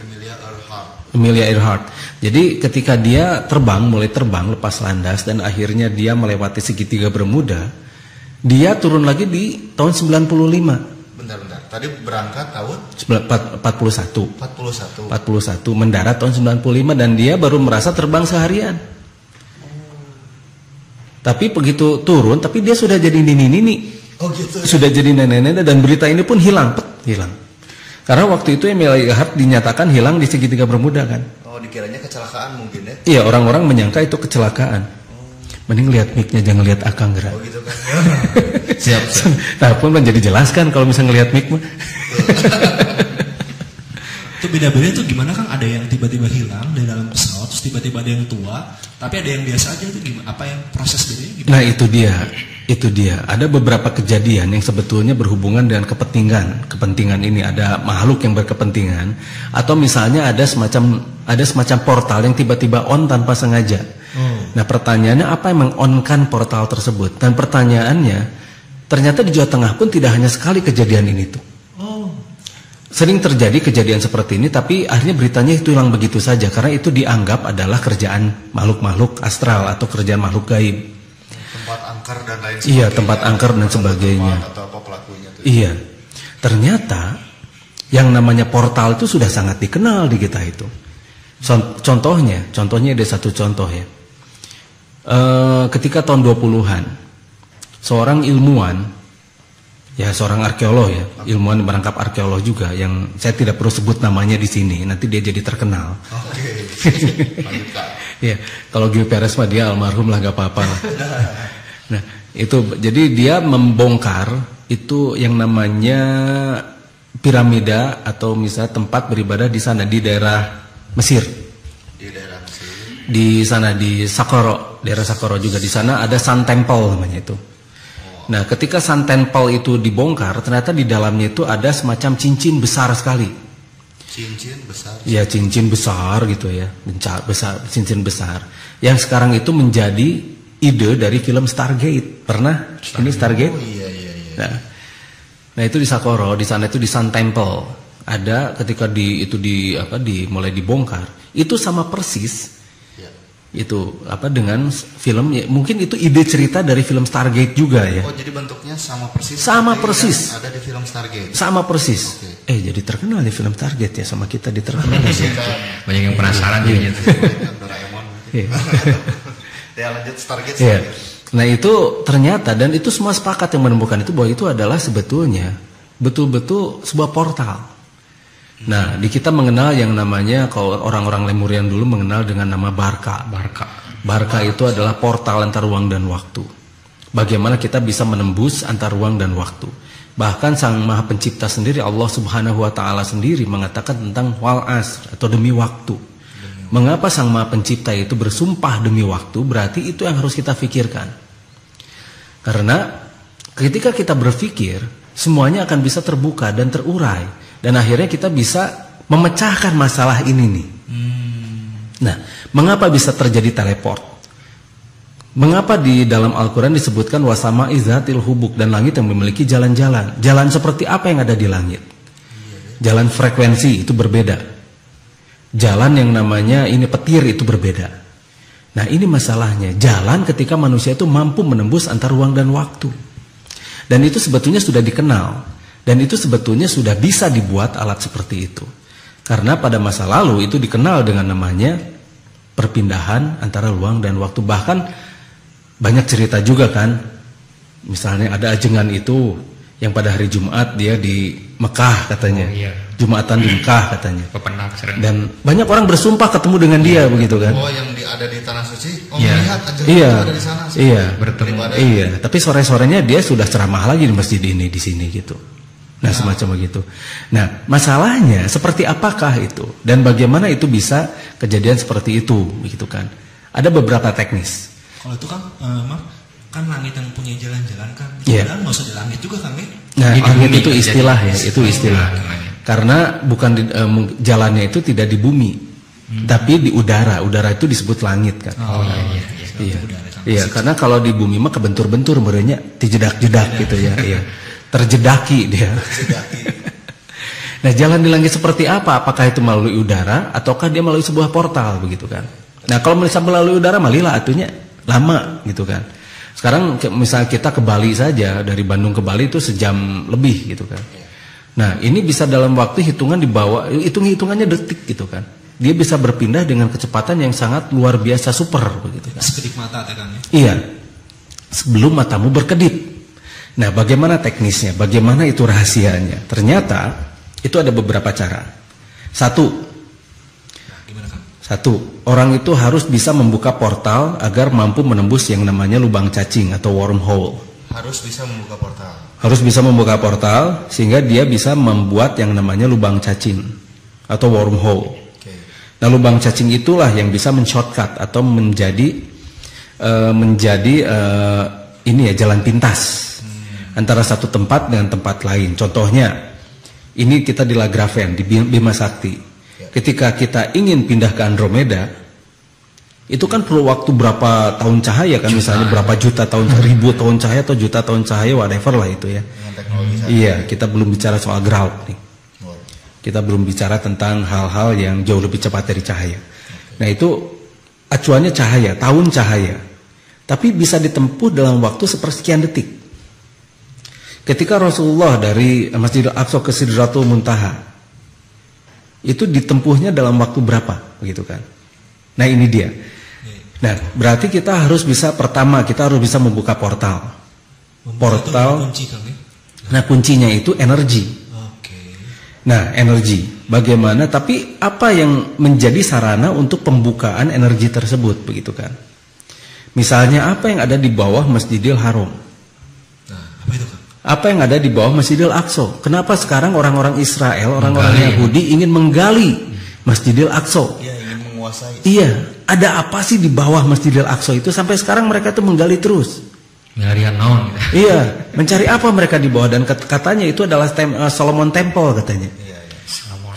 [SPEAKER 1] Amelia Earhart. Jadi ketika dia mulai terbang lepas landas dan akhirnya dia melewati segitiga Bermuda, dia turun lagi di tahun 95.
[SPEAKER 3] Bentar. Tadi berangkat tahun
[SPEAKER 1] 41, mendarat tahun 95 dan dia baru merasa terbang seharian. Tapi begitu turun, tapi dia sudah jadi nini-nini.
[SPEAKER 3] Oh gitu.
[SPEAKER 1] Sudah jadi nenek-nenek dan berita ini pun hilang. Karena waktu itu Amelia Earhart dinyatakan hilang di segitiga Bermuda kan.
[SPEAKER 3] Oh, dikiranya kecelakaan mungkin ya?
[SPEAKER 1] Iya, orang-orang menyangka itu kecelakaan. Mending lihat mic-nya, jangan lihat akang gerak.
[SPEAKER 3] Oh gitu kan.
[SPEAKER 2] Siap.
[SPEAKER 1] Nah, pun menjadi jelaskan kalau misalnya ngelihat mic mah.
[SPEAKER 2] Itu beda-beda tuh gimana Kang? Ada yang tiba-tiba hilang dari dalam pesawat, terus tiba-tiba ada yang tua, tapi ada yang biasa aja itu gimana? Apa yang proses bedanya gimana?
[SPEAKER 1] Nah, itu dia. Ada beberapa kejadian yang sebetulnya berhubungan dengan kepentingan ini. Ada makhluk yang berkepentingan, atau misalnya ada semacam portal yang tiba-tiba on tanpa sengaja. Nah pertanyaannya apa yang meng-on-kan portal tersebut? Dan pertanyaannya ternyata di Jawa Tengah pun tidak hanya sekali kejadian ini tuh. Sering terjadi kejadian seperti ini, tapi akhirnya beritanya itu hilang begitu saja karena itu dianggap adalah kerjaan makhluk-makhluk astral atau kerjaan makhluk gaib.
[SPEAKER 3] Tempat angker dan lain
[SPEAKER 1] sebagainya. Iya, tempat angker dan sebagainya.
[SPEAKER 3] Atau apa pelakunya tuh.
[SPEAKER 1] Iya. Ternyata yang namanya portal itu sudah sangat dikenal di kita itu. Contohnya ada satu contoh ya. Ketika tahun 20-an, seorang ilmuwan, ya seorang arkeolog ya, ilmuwan merangkap arkeolog juga yang saya tidak perlu sebut namanya di sini, nanti dia jadi terkenal.
[SPEAKER 3] Oke.
[SPEAKER 1] Ya, kalau Gil Perez mah dia almarhum lah, gak apa-apa lah. Nah, itu jadi dia membongkar itu yang namanya piramida atau misalnya tempat beribadah di sana di daerah Mesir.
[SPEAKER 3] Di daerah Mesir.
[SPEAKER 1] Di sana di Saqqara, daerah Saqqara juga, di sana ada Sun Temple namanya itu. Nah, ketika Sun Temple itu dibongkar, ternyata di dalamnya itu ada semacam cincin besar sekali.
[SPEAKER 3] Cincin besar?
[SPEAKER 1] Ya, cincin besar gitu ya, cincin besar. Yang sekarang itu menjadi ide dari film Stargate. Pernah? Ini Stargate?
[SPEAKER 3] Oh iya.
[SPEAKER 1] Nah, itu di Saqqara, di sana itu di Sun Temple. Ada ketika mulai dibongkar, itu sama persis. Itu dengan film ya, mungkin itu ide cerita dari film Stargate juga ya.
[SPEAKER 3] Oh, jadi bentuknya sama persis.
[SPEAKER 1] Sama persis.
[SPEAKER 3] Ada di film Stargate.
[SPEAKER 1] Sama persis. Okay. Jadi terkenal di film Stargate ya, sama kita diterkenal sih.
[SPEAKER 4] Banyak yang penasaran jadinya.
[SPEAKER 3] Doraemon. Ya lanjut Stargate.
[SPEAKER 1] Nah, itu ternyata dan itu semua sepakat yang menemukan itu bahwa itu adalah sebetulnya betul-betul sebuah portal. Nah, di kita mengenal yang namanya, kalau orang-orang Lemurian dulu mengenal dengan nama Barca. Barca itu adalah portal antar ruang dan waktu. Bagaimana kita bisa menembus antar ruang dan waktu. Bahkan Sang Maha Pencipta sendiri, Allah Subhanahu wa Ta'ala sendiri mengatakan tentang wal asr atau demi waktu. Mengapa Sang Maha Pencipta itu bersumpah demi waktu? Berarti itu yang harus kita pikirkan. Karena ketika kita berpikir, semuanya akan bisa terbuka dan terurai. Dan akhirnya kita bisa memecahkan masalah ini nih. Nah, mengapa bisa terjadi teleport? Mengapa di dalam Al-Quran disebutkan wasama izatil hubuk, dan langit yang memiliki jalan-jalan? Jalan seperti apa yang ada di langit? Jalan frekuensi itu berbeda. Jalan yang namanya ini petir itu berbeda. Nah, ini masalahnya. Jalan ketika manusia itu mampu menembus antar ruang dan waktu. Dan itu sebetulnya sudah dikenal. Dan itu sebetulnya sudah bisa dibuat alat seperti itu. Karena pada masa lalu itu dikenal dengan namanya perpindahan antara ruang dan waktu. Bahkan banyak cerita juga kan. Misalnya ada ajengan itu yang pada hari Jumat dia di Mekah katanya. Jumatan di Mekah katanya. Dan banyak orang bersumpah ketemu dengan dia begitu kan.
[SPEAKER 3] Oh, yang ada di Tanah Suci. Oh, melihat ajengan itu ada di sana.
[SPEAKER 1] Bertemu. Iya, tapi sore-sorenya dia sudah ceramah lagi di masjid ini di sini gitu. Nah, semacam begitu. Nah, masalahnya seperti apakah itu dan bagaimana itu bisa kejadian seperti itu, begitu kan? Ada beberapa teknis.
[SPEAKER 2] Kalau itu kan langit yang punya jalan-jalan kan,
[SPEAKER 1] padahal
[SPEAKER 2] nggak usah di langit juga kan,
[SPEAKER 1] Nah, langit itu istilah ya, itu istilah. Karena bukan jalannya itu tidak di bumi, tapi di udara. Udara itu disebut langit kan?
[SPEAKER 2] Oh iya.
[SPEAKER 1] Iya, karena kalau di bumi mah kebentur-bentur, merenya dijedak-jedak gitu ya. Iya. Terjedaki dia. Nah, jalan di langit seperti apa? Apakah itu melalui udara ataukah dia melalui sebuah portal begitu kan? Nah, kalau melalui udara malilah atunya lama gitu kan. Sekarang misalnya kita ke Bali saja, dari Bandung ke Bali itu sejam lebih gitu kan. Nah, ini bisa dalam waktu hitungan di bawah, hitungannya detik gitu kan. Dia bisa berpindah dengan kecepatan yang sangat luar biasa, super begitu kan.
[SPEAKER 2] Sekedip mata kan ya?
[SPEAKER 1] Iya. Sebelum matamu berkedip. Nah, bagaimana teknisnya? Bagaimana itu rahasianya? Ternyata itu ada beberapa cara. Satu, orang itu harus bisa membuka portal agar mampu menembus yang namanya lubang cacing atau wormhole.
[SPEAKER 3] Harus bisa membuka portal.
[SPEAKER 1] Harus bisa membuka portal sehingga dia bisa membuat yang namanya lubang cacing atau wormhole. Nah, lubang cacing itulah yang bisa men-shortcut atau menjadi jalan pintas antara satu tempat dengan tempat lain. Contohnya, ini kita di La Graven, di Bima Sakti. Ketika kita ingin pindah ke Andromeda, Itu kan perlu waktu berapa tahun cahaya kan, misalnya berapa juta tahun, ribu tahun cahaya atau juta tahun cahaya, whatever lah itu ya.
[SPEAKER 3] Dengan teknologi
[SPEAKER 1] Iya, kita belum bicara soal ground nih. Kita belum bicara tentang hal-hal yang jauh lebih cepat dari cahaya. Nah itu acuannya cahaya, tahun cahaya. Tapi bisa ditempuh dalam waktu sepersekian detik. Ketika Rasulullah dari Masjidil Aqsa ke Sidratul Muntaha, itu ditempuhnya dalam waktu berapa, begitu kan? Nah ini dia. Nah berarti kita harus bisa, pertama kita harus bisa membuka portal. Portal. Nah kuncinya itu energi. Nah energi, bagaimana? Tapi apa yang menjadi sarana untuk pembukaan energi tersebut, begitu kan? Misalnya apa yang ada di bawah Masjidil Haram?
[SPEAKER 2] Nah, apa itu kan?
[SPEAKER 1] Apa yang ada di bawah Masjidil Aqsa? Kenapa sekarang orang-orang Israel, orang-orang Yahudi ingin menggali Masjidil Aqsa?
[SPEAKER 3] Iya, ingin menguasai.
[SPEAKER 1] Iya, ada apa sih di bawah Masjidil Aqsa itu sampai sekarang mereka tuh menggali terus?
[SPEAKER 4] Nyarian naon gitu.
[SPEAKER 1] Iya, mencari apa mereka di bawah, dan katanya itu adalah Solomon Temple katanya.
[SPEAKER 3] Iya.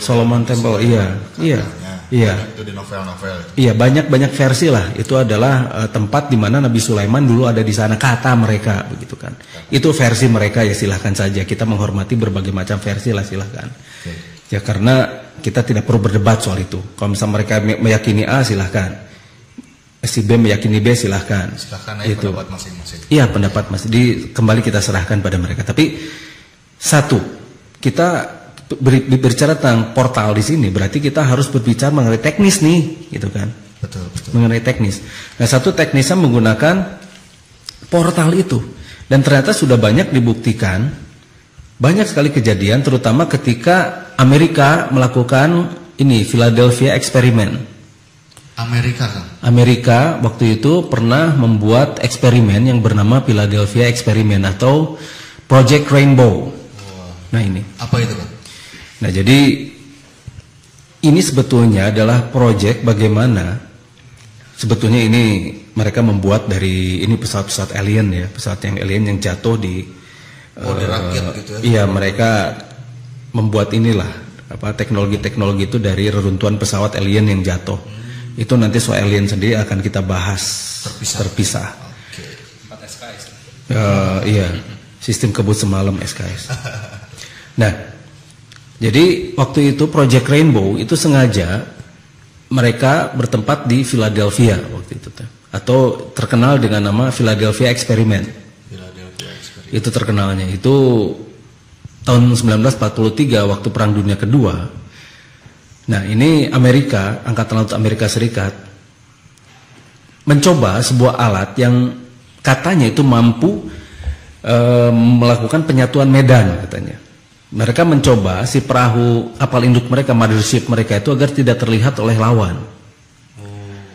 [SPEAKER 1] Solomon Temple, iya.
[SPEAKER 3] Itu di novel-novel.
[SPEAKER 1] Iya, banyak versi lah. Itu adalah tempat di mana Nabi Sulaiman dulu ada di sana, kata mereka, begitu kan. Itu versi mereka, ya silahkan saja. Kita menghormati berbagai macam versi lah, silahkan. Ya karena kita tidak perlu berdebat soal itu. Kalau misalnya mereka meyakini A, silahkan. Si B meyakini B, silahkan.
[SPEAKER 3] Silahkan aja itu pendapat masing-masing.
[SPEAKER 1] Iya, pendapat masing. Kembali kita serahkan pada mereka. Tapi satu, kita berbicara tentang portal di sini, berarti kita harus berbicara mengenai teknis nih, gitu kan?
[SPEAKER 3] Betul.
[SPEAKER 1] Mengenai teknis. Nah, satu teknisnya menggunakan portal itu, dan ternyata sudah banyak dibuktikan, banyak sekali kejadian, terutama ketika Amerika melakukan ini Philadelphia Experiment. Amerika waktu itu pernah membuat eksperimen yang bernama Philadelphia Experiment atau Project Rainbow. Nah ini.
[SPEAKER 3] Apa itu kan?
[SPEAKER 1] Nah jadi ini sebetulnya adalah proyek bagaimana sebetulnya ini mereka membuat dari ini pesawat-pesawat alien ya, pesawat yang alien yang jatuh di
[SPEAKER 3] raket gitu ya.
[SPEAKER 1] Iya, mereka membuat inilah apa teknologi-teknologi itu dari reruntuhan pesawat alien yang jatuh. Itu nanti soal alien sendiri akan kita bahas terpisah.
[SPEAKER 3] Oke. 4 SKS.
[SPEAKER 1] Iya, sistem kebut semalam SKS. Nah, jadi waktu itu Project Rainbow itu sengaja mereka bertempat di Philadelphia waktu itu, atau terkenal dengan nama Philadelphia Experiment. Itu terkenalnya. Itu tahun 1943 waktu Perang Dunia Kedua. Nah ini Amerika, Angkatan Laut Amerika Serikat mencoba sebuah alat yang katanya itu mampu melakukan penyatuan medan katanya. Mereka mencoba si perahu kapal induk mereka, mothership mereka itu agar tidak terlihat oleh lawan.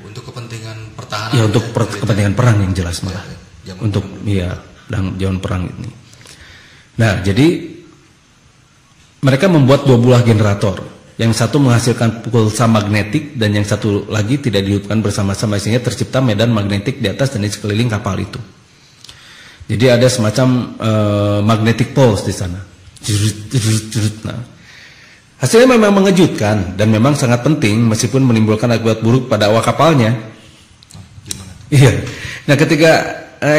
[SPEAKER 3] Untuk kepentingan pertahanan.
[SPEAKER 1] Ya untuk kepentingan perang yang jelas malah. Untuk zaman perang ini. Nah jadi mereka membuat 2 buah generator. Yang satu menghasilkan pulsa magnetik dan yang satu lagi tidak dihidupkan bersama-sama, sehingga tercipta medan magnetik di atas dan di sekeliling kapal itu. Jadi ada semacam magnetic pulse di sana. Nah, hasilnya memang mengejutkan dan memang sangat penting meskipun menimbulkan akibat buruk pada awak kapalnya. Iya. Nah, ketika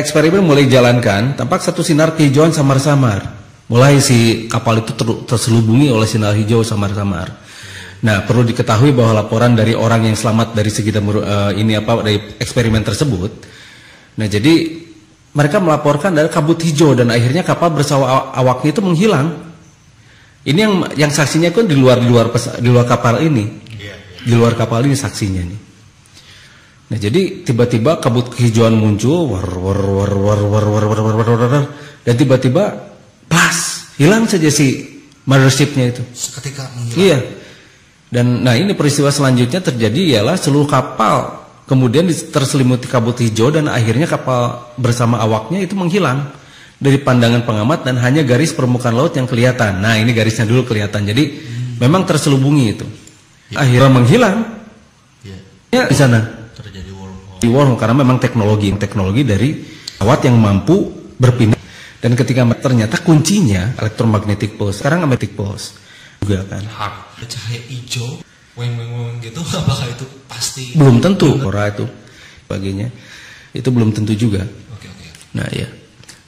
[SPEAKER 1] eksperimen mulai dijalankan, tampak satu sinar kehijauan samar-samar. Mulai si kapal itu terselubungi oleh sinar hijau samar-samar. Nah, perlu diketahui bahwa laporan dari orang yang selamat dari segi dari eksperimen tersebut. Nah, jadi mereka melaporkan ada kabut hijau dan akhirnya kapal bersama awaknya itu menghilang. Ini yang saksinya kan di luar kapal ini. Di luar kapal ini saksinya nih. Nah, jadi tiba-tiba kabut kehijauan muncul, dan tiba-tiba plas, hilang saja si mothership-nya itu.
[SPEAKER 3] Seketika menghilang.
[SPEAKER 1] Iya. Dan nah ini peristiwa selanjutnya terjadi ialah seluruh kapal kemudian terselimuti kabut hijau dan akhirnya kapal bersama awaknya itu menghilang dari pandangan pengamat dan hanya garis permukaan laut yang kelihatan. Nah ini garisnya dulu kelihatan. Jadi memang terselubungi itu. Akhirnya menghilang. Ya di sana.
[SPEAKER 3] Terjadi wormhole.
[SPEAKER 1] Di wormhole karena memang teknologi dari pesawat yang mampu berpindah. Dan ketika ternyata kuncinya electromagnetic pulse. Sekarang magnetic pulse juga kan.
[SPEAKER 2] Cahaya hijau, weng gitu, apakah itu pasti?
[SPEAKER 1] Belum tentu, Ora itu. sebagainya. Itu belum tentu juga.
[SPEAKER 2] Oke.
[SPEAKER 1] Nah ya.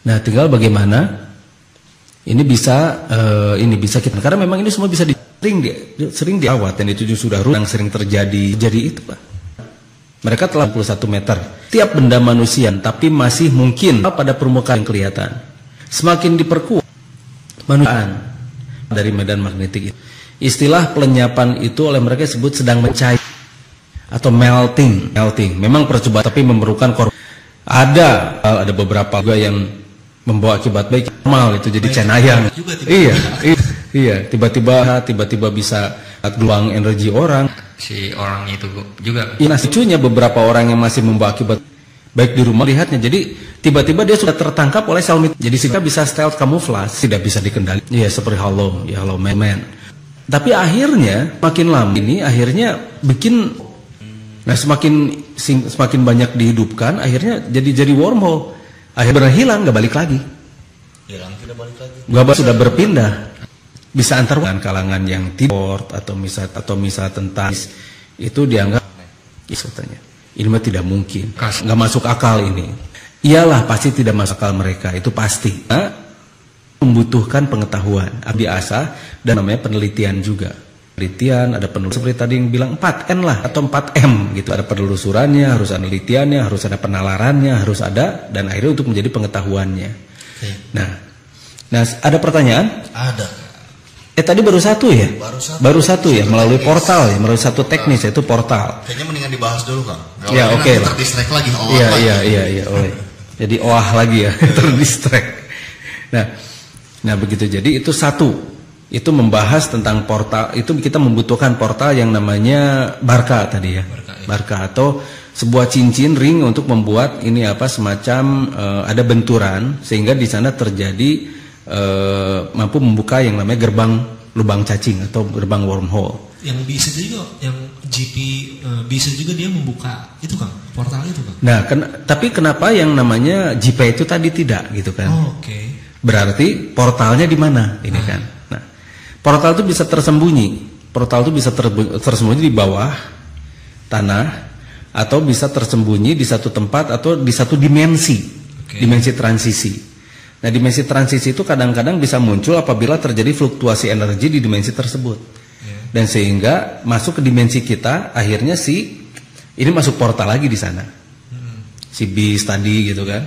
[SPEAKER 1] Nah tinggal bagaimana ini bisa kita, karena memang ini semua bisa sering diawat, dan itu sudah yang sering terjadi. Jadi itu Pak. Mereka telah 21 meter. Tiap benda manusia, tapi masih mungkin pada permukaan yang kelihatan. Semakin diperkuat manusia dari medan magnetik itu. Istilah pelenyapan itu oleh mereka disebut sedang mencair atau melting. Memang percobaan tapi memerlukan korban. Ada beberapa juga yang membawa akibat baik, normal itu jadi cenayang. Iya, tiba-tiba bisa gelombang energi orang.
[SPEAKER 4] Si orang itu juga.
[SPEAKER 1] Nah, lucunya beberapa orang yang masih membawa akibat baik di rumah lihatnya. Jadi tiba-tiba dia sudah tertangkap oleh sel mitos. Jadi sehingga bisa stealth camouflage, tidak bisa dikendalikan. Iya, seperti Hello Man. Tapi akhirnya makin lama ini akhirnya bikin, nah semakin banyak dihidupkan, akhirnya jadi wormhole. Akhirnya hilang, nggak balik lagi.
[SPEAKER 3] Hilang tidak balik lagi.
[SPEAKER 1] Gak sudah berpindah. Bisa antar kalangan yang tidak atau misal tentang itu dianggap katanya. Ini mah tidak mungkin. Nggak masuk akal ini. Iyalah pasti tidak masuk akal mereka, itu pasti. Membutuhkan pengetahuan, biasa, dan namanya penelitian juga. Penelitian, ada penelusuran seperti tadi yang bilang 4N lah atau 4M gitu. Ada penelusurannya, harus ada penelitiannya, harus ada penalarannya, harus ada, dan akhirnya untuk menjadi pengetahuannya. Nah, ada pertanyaan?
[SPEAKER 3] Ada.
[SPEAKER 1] Tadi baru satu ya? Baru satu ya, melalui portal ya, melalui satu teknis yaitu portal.
[SPEAKER 3] Kayaknya mendingan dibahas dulu Kang.
[SPEAKER 1] Ya oke lah.
[SPEAKER 3] Terdistract lagi.
[SPEAKER 1] Iya. Jadi lagi ya, terdistract. Nah begitu, jadi itu satu. Itu membahas tentang portal, itu kita membutuhkan portal yang namanya barka tadi ya. Barka atau sebuah cincin ring untuk membuat ini semacam ada benturan sehingga di sana terjadi mampu membuka yang namanya gerbang lubang cacing atau gerbang wormhole.
[SPEAKER 2] Yang bisa juga, yang GP bisa juga dia membuka itu Kang, portal itu Kang.
[SPEAKER 1] Nah, tapi kenapa yang namanya GP itu tadi tidak gitu kan?
[SPEAKER 2] Oke.
[SPEAKER 1] Berarti portalnya di mana ini kan? Nah, portal itu bisa tersembunyi. Portal itu bisa tersembunyi di bawah tanah atau bisa tersembunyi di satu tempat atau di satu dimensi, dimensi transisi. Nah, dimensi transisi itu kadang-kadang bisa muncul apabila terjadi fluktuasi energi di dimensi tersebut. Dan sehingga masuk ke dimensi kita, akhirnya ini masuk portal lagi di sana. Si bis tadi gitu kan.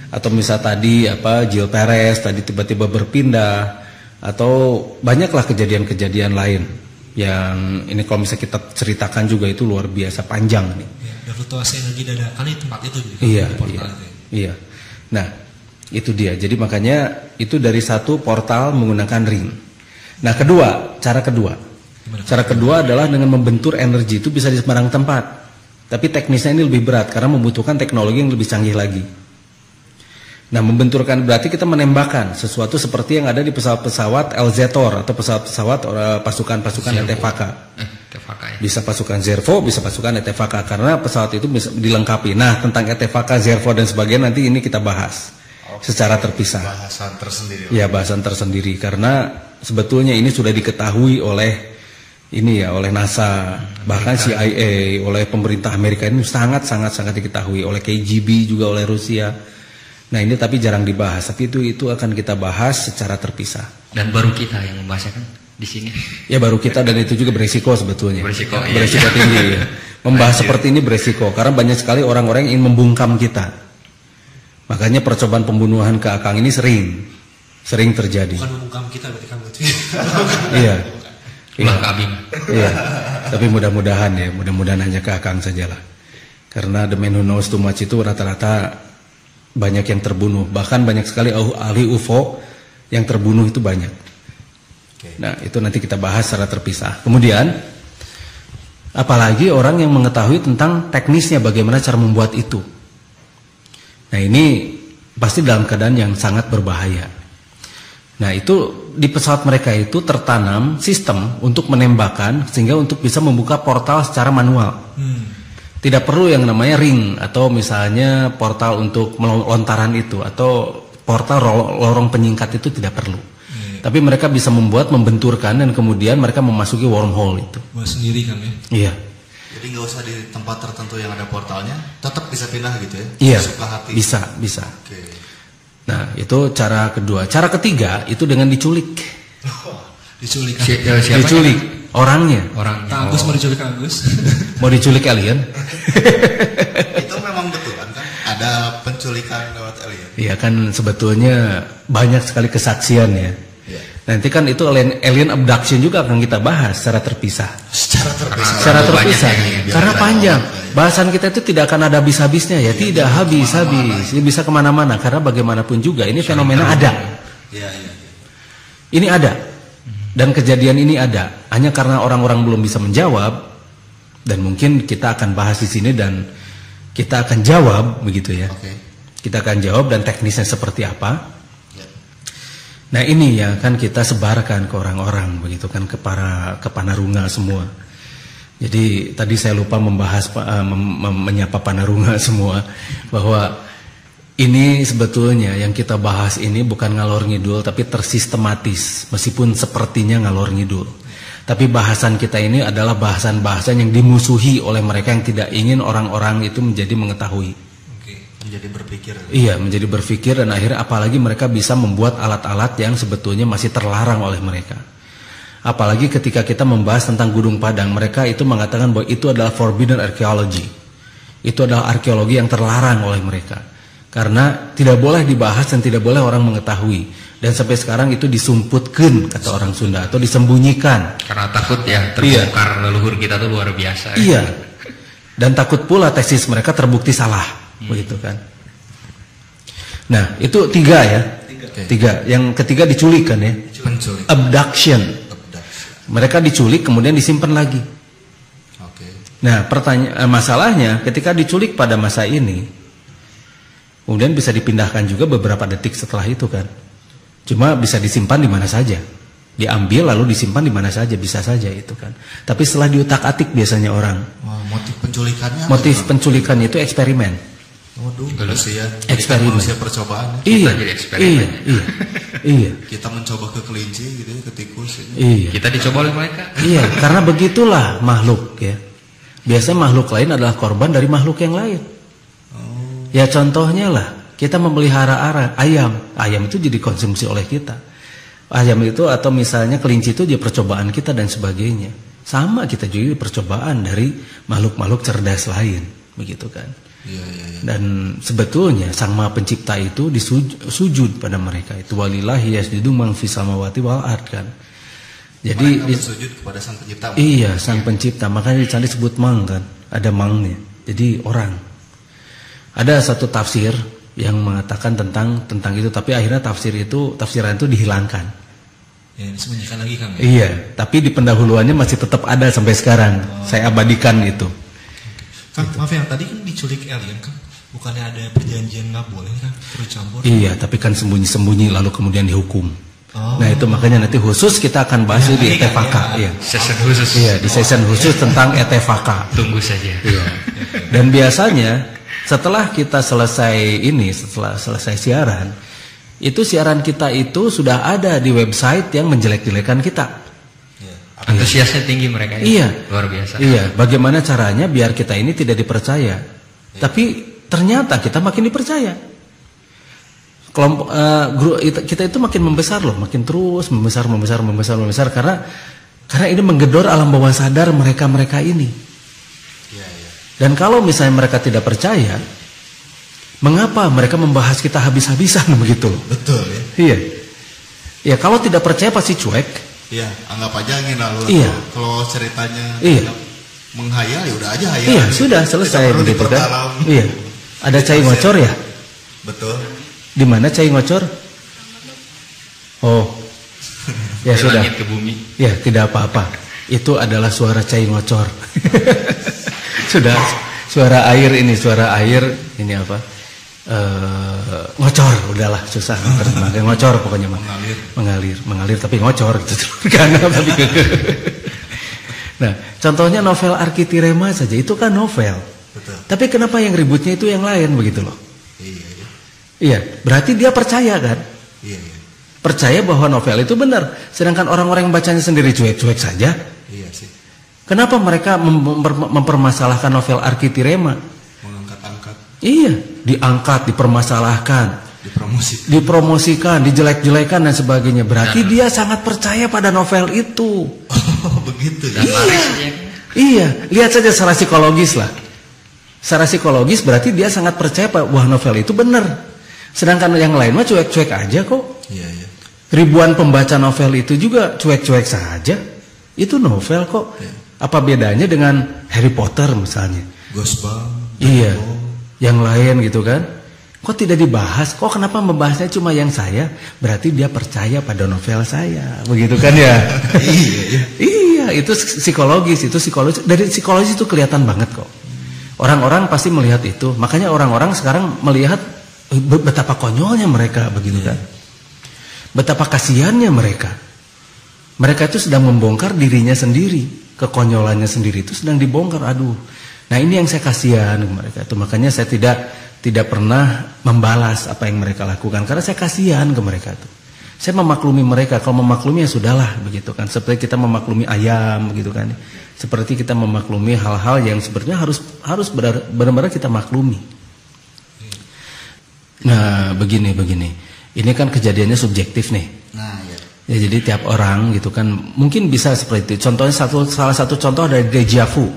[SPEAKER 1] Atau misal tadi Jill Perez tadi tiba-tiba berpindah, atau banyaklah kejadian-kejadian lain yang ini kalau misalnya kita ceritakan juga itu luar biasa panjang nih.
[SPEAKER 2] Ada fluktuasi energi dadakan di tempat itu juga.
[SPEAKER 1] Iya. Nah, itu dia. Jadi makanya itu dari satu portal menggunakan ring. Nah, cara kedua adalah dengan membentur energi. Itu bisa di sembarang tempat. Tapi teknisnya ini lebih berat karena membutuhkan teknologi yang lebih canggih lagi. Nah, membenturkan berarti kita menembakkan sesuatu seperti yang ada di pesawat-pesawat LZ-Tor atau pesawat-pesawat pasukan-pasukan ETVK. Bisa pasukan Zervo, bisa pasukan ETVK karena pesawat itu bisa dilengkapi. Nah, tentang ETVK, Zervo dan sebagainya nanti ini kita bahas secara terpisah.
[SPEAKER 3] Bahasan tersendiri.
[SPEAKER 1] Ya, bahasan tersendiri karena sebetulnya ini sudah diketahui oleh NASA, bahkan CIA, oleh pemerintah Amerika ini sangat diketahui, oleh KGB juga oleh Rusia. Nah, ini tapi jarang dibahas, tapi itu akan kita bahas secara terpisah.
[SPEAKER 4] Dan baru kita yang membahasnya kan di sini.
[SPEAKER 1] Ya, baru kita, dan itu juga beresiko sebetulnya. Beresiko tinggi ya. Membahas seperti ini beresiko karena banyak sekali orang-orang yang ingin membungkam kita. Makanya percobaan pembunuhan ke Akang ini sering terjadi.
[SPEAKER 2] Bukan membungkam kita berarti kamu itu.
[SPEAKER 1] Iya.
[SPEAKER 4] Iya.
[SPEAKER 1] Tapi mudah-mudahan hanya ke Akang sajalah. Karena the man who knows too much itu rata-rata banyak yang terbunuh. Bahkan banyak sekali ahli UFO yang terbunuh itu banyak. Nah, itu nanti kita bahas secara terpisah. Kemudian, apalagi orang yang mengetahui tentang teknisnya bagaimana cara membuat itu. Nah, ini pasti dalam keadaan yang sangat berbahaya. Nah, itu di pesawat mereka itu tertanam sistem untuk menembakkan sehingga untuk bisa membuka portal secara manual. Tidak perlu yang namanya ring atau misalnya portal untuk melontaran itu atau portal lorong penyingkat itu tidak perlu. Tapi mereka bisa membenturkan dan kemudian mereka memasuki wormhole itu.
[SPEAKER 2] Buat sendiri kan ya?
[SPEAKER 1] Iya.
[SPEAKER 3] Jadi nggak usah di tempat tertentu yang ada portalnya, tetap bisa pindah gitu ya?
[SPEAKER 1] Iya,
[SPEAKER 3] suka hati.
[SPEAKER 1] bisa.
[SPEAKER 3] Oke.
[SPEAKER 1] Nah, itu cara kedua. Cara ketiga itu dengan diculik.
[SPEAKER 2] Diculik.
[SPEAKER 4] Siapa?
[SPEAKER 1] Diculik orangnya.
[SPEAKER 2] Kang Agus mau diculik Kang Agus.
[SPEAKER 1] Mau diculik alien?
[SPEAKER 3] Itu memang betul kan? Ada penculikan lewat alien.
[SPEAKER 1] Iya kan, sebetulnya banyak sekali kesaksian ya. Nanti kan itu alien abduction juga akan kita bahas secara terpisah. Secara terpisah. Karena panjang. Bahasan kita itu tidak akan ada habis-habisnya ya. Tidak habis-habis. Bisa kemana-mana. Karena bagaimanapun juga ini fenomena ada. Ini ada. Dan kejadian ini ada. Hanya karena orang-orang belum bisa menjawab. Dan mungkin kita akan bahas di sini dan kita akan jawab begitu ya. Kita akan jawab dan teknisnya seperti apa. Nah ini ya kan kita sebarkan ke orang-orang begitu kan, ke panarunga semua. Jadi tadi saya lupa membahas menyapa panarunga semua bahwa ini sebetulnya yang kita bahas ini bukan ngalor ngidul tapi tersistematis, meskipun sepertinya ngalor ngidul. Tapi bahasan kita ini adalah bahasan-bahasan yang dimusuhi oleh mereka yang tidak ingin orang-orang itu menjadi mengetahui.
[SPEAKER 3] Menjadi berpikir.
[SPEAKER 1] Iya, menjadi berpikir dan akhirnya apalagi mereka bisa membuat alat-alat yang sebetulnya masih terlarang oleh mereka. Apalagi ketika kita membahas tentang Gunung Padang, mereka itu mengatakan bahwa itu adalah forbidden archaeology. Itu adalah arkeologi yang terlarang oleh mereka. Karena tidak boleh dibahas dan tidak boleh orang mengetahui. Dan sampai sekarang itu disumputkan, kata orang Sunda, atau disembunyikan.
[SPEAKER 4] Karena takut ya terbongkar leluhur kita tuh luar biasa.
[SPEAKER 1] Iya. Dan takut pula tesis mereka terbukti salah. Begitu kan. Nah itu tiga ya. Tiga. Yang ketiga diculik kan ya.
[SPEAKER 3] Penculik.
[SPEAKER 1] Abduction. Mereka diculik kemudian disimpan lagi. Nah masalahnya ketika diculik pada masa ini, kemudian bisa dipindahkan juga beberapa detik setelah itu kan. Cuma bisa disimpan di mana saja. Diambil lalu disimpan di mana saja, bisa saja itu kan. Tapi setelah diutak-atik biasanya orang.
[SPEAKER 3] Motif penculikannya?
[SPEAKER 1] Motif penculikannya itu eksperimen.
[SPEAKER 3] Eksperimen. Manusia percobaan.
[SPEAKER 1] Iya. Iya.
[SPEAKER 3] Kita mencoba ke kelinci gitu ya, ke tikus.
[SPEAKER 1] Iya.
[SPEAKER 4] Kita dicoba oleh mereka.
[SPEAKER 1] Iya, karena begitulah makhluk ya. Biasanya makhluk lain adalah korban dari makhluk yang lain. Ya contohnya lah, kita memelihara ayam. Ayam itu jadi konsumsi oleh kita. Ayam itu atau misalnya kelinci itu jadi percobaan kita dan sebagainya. Sama kita juga percobaan dari makhluk-makhluk cerdas lain, begitu kan. Dan sebetulnya Sang Maha Pencipta itu disujud pada mereka itu walillahi yasjudu man fis samawati wal ard kan. Jadi
[SPEAKER 3] disujud kepada Sang Pencipta.
[SPEAKER 1] Iya, Sang Pencipta. Makanya di sana disebut mang kan, ada mangnya. Jadi orang. Ada satu tafsir yang mengatakan tentang itu, tapi akhirnya tafsiran itu dihilangkan.
[SPEAKER 2] Ya, disembunyikan lagi Kang.
[SPEAKER 1] Iya, tapi di pendahuluannya masih tetap ada sampai sekarang. Saya abadikan itu.
[SPEAKER 2] Kang, maaf yang tadi kan diculik alien kan, bukannya ada perjanjian nggak boleh kan terus campur?
[SPEAKER 1] Iya, tapi kan sembunyi-sembunyi lalu kemudian dihukum. Nah itu makanya nanti khusus kita akan bahas di ETFAKA. Iya.
[SPEAKER 4] Session khusus.
[SPEAKER 1] Iya, di session khusus tentang ETFAKA.
[SPEAKER 4] Tunggu saja.
[SPEAKER 1] Iya. Dan biasanya setelah kita selesai siaran, itu siaran kita itu sudah ada di website yang menjelek-jelekan kita.
[SPEAKER 4] Antusiasnya tinggi mereka ini.
[SPEAKER 1] Iya.
[SPEAKER 4] Luar biasa.
[SPEAKER 1] Iya, bagaimana caranya biar kita ini tidak dipercaya. Tapi ternyata kita makin dipercaya. Kelompok kita itu makin membesar loh, makin terus membesar karena ini menggedor alam bawah sadar mereka ini. Dan kalau misalnya mereka tidak percaya, mengapa mereka membahas kita habis-habisan begitu?
[SPEAKER 3] Betul ya.
[SPEAKER 1] Iya. Ya kalau tidak percaya pasti cuek.
[SPEAKER 3] Iya, anggap aja angin lalu.
[SPEAKER 1] Iya.
[SPEAKER 3] Kalau ceritanya menghayal ya udah aja hayal.
[SPEAKER 1] Iya, sudah selesai begitu kan. Iya. Ada cai ngocor ya?
[SPEAKER 3] Betul.
[SPEAKER 1] Di mana cai ngocor? Oh. Ya sudah.
[SPEAKER 4] Langit ke bumi.
[SPEAKER 1] Ya, tidak apa-apa. Itu adalah suara cai ngocor. Sudah suara air ini apa? Ngocor, udahlah susah ngocor pokoknya mengalir tapi ngocor gitu karena tapi nah contohnya novel Arkitirema saja itu kan novel. Betul. Tapi kenapa yang ributnya itu yang lain begitu loh? Iya berarti dia percaya kan? Percaya bahwa novel itu benar, sedangkan orang-orang yang bacanya sendiri cuek-cuek saja.
[SPEAKER 3] Iya sih.
[SPEAKER 1] Kenapa mereka mempermasalahkan novel Arkitirema?
[SPEAKER 2] Mengangkat-angkat.
[SPEAKER 1] Iya, diangkat, dipermasalahkan, dipromosikan, dijelek-jelekan dan sebagainya. Berarti dia sangat percaya pada novel itu.
[SPEAKER 2] Oh, begitu. Dan
[SPEAKER 1] Iya, lihat saja secara psikologis lah. Secara psikologis berarti dia sangat percaya bahwa novel itu benar. Sedangkan yang lain mah cuek-cuek aja kok.
[SPEAKER 2] Iya, iya.
[SPEAKER 1] Ribuan pembaca novel itu juga cuek-cuek saja. Itu novel kok. Iya. Apa bedanya dengan Harry Potter misalnya?
[SPEAKER 2] Ghostbusters.
[SPEAKER 1] Iya, yang lain gitu kan. Kok tidak dibahas? Kok kenapa membahasnya cuma yang saya? Berarti dia percaya pada novel saya. Begitu kan ya? Iya, itu psikologis. Dari psikologis itu kelihatan banget kok. Orang-orang pasti melihat itu. Makanya orang-orang sekarang melihat betapa konyolnya mereka begitu kan. Betapa kasihannya mereka. Mereka itu sedang membongkar dirinya sendiri. Kekonyolannya sendiri itu sedang dibongkar. Aduh. Nah, ini yang saya kasihan ke mereka itu. Makanya saya tidak pernah membalas apa yang mereka lakukan karena saya kasihan ke mereka itu. Saya memaklumi mereka. Kalau memaklumi ya sudahlah begitu kan. Seperti kita memaklumi ayam begitu kan. Seperti kita memaklumi hal-hal yang sebenarnya harus benar-benar kita maklumi. Nah, begini. Ini kan kejadiannya subjektif nih.
[SPEAKER 3] Nah, ya.
[SPEAKER 1] Ya, jadi tiap orang gitu kan mungkin bisa seperti itu. Contohnya salah satu contoh dari déjà vu.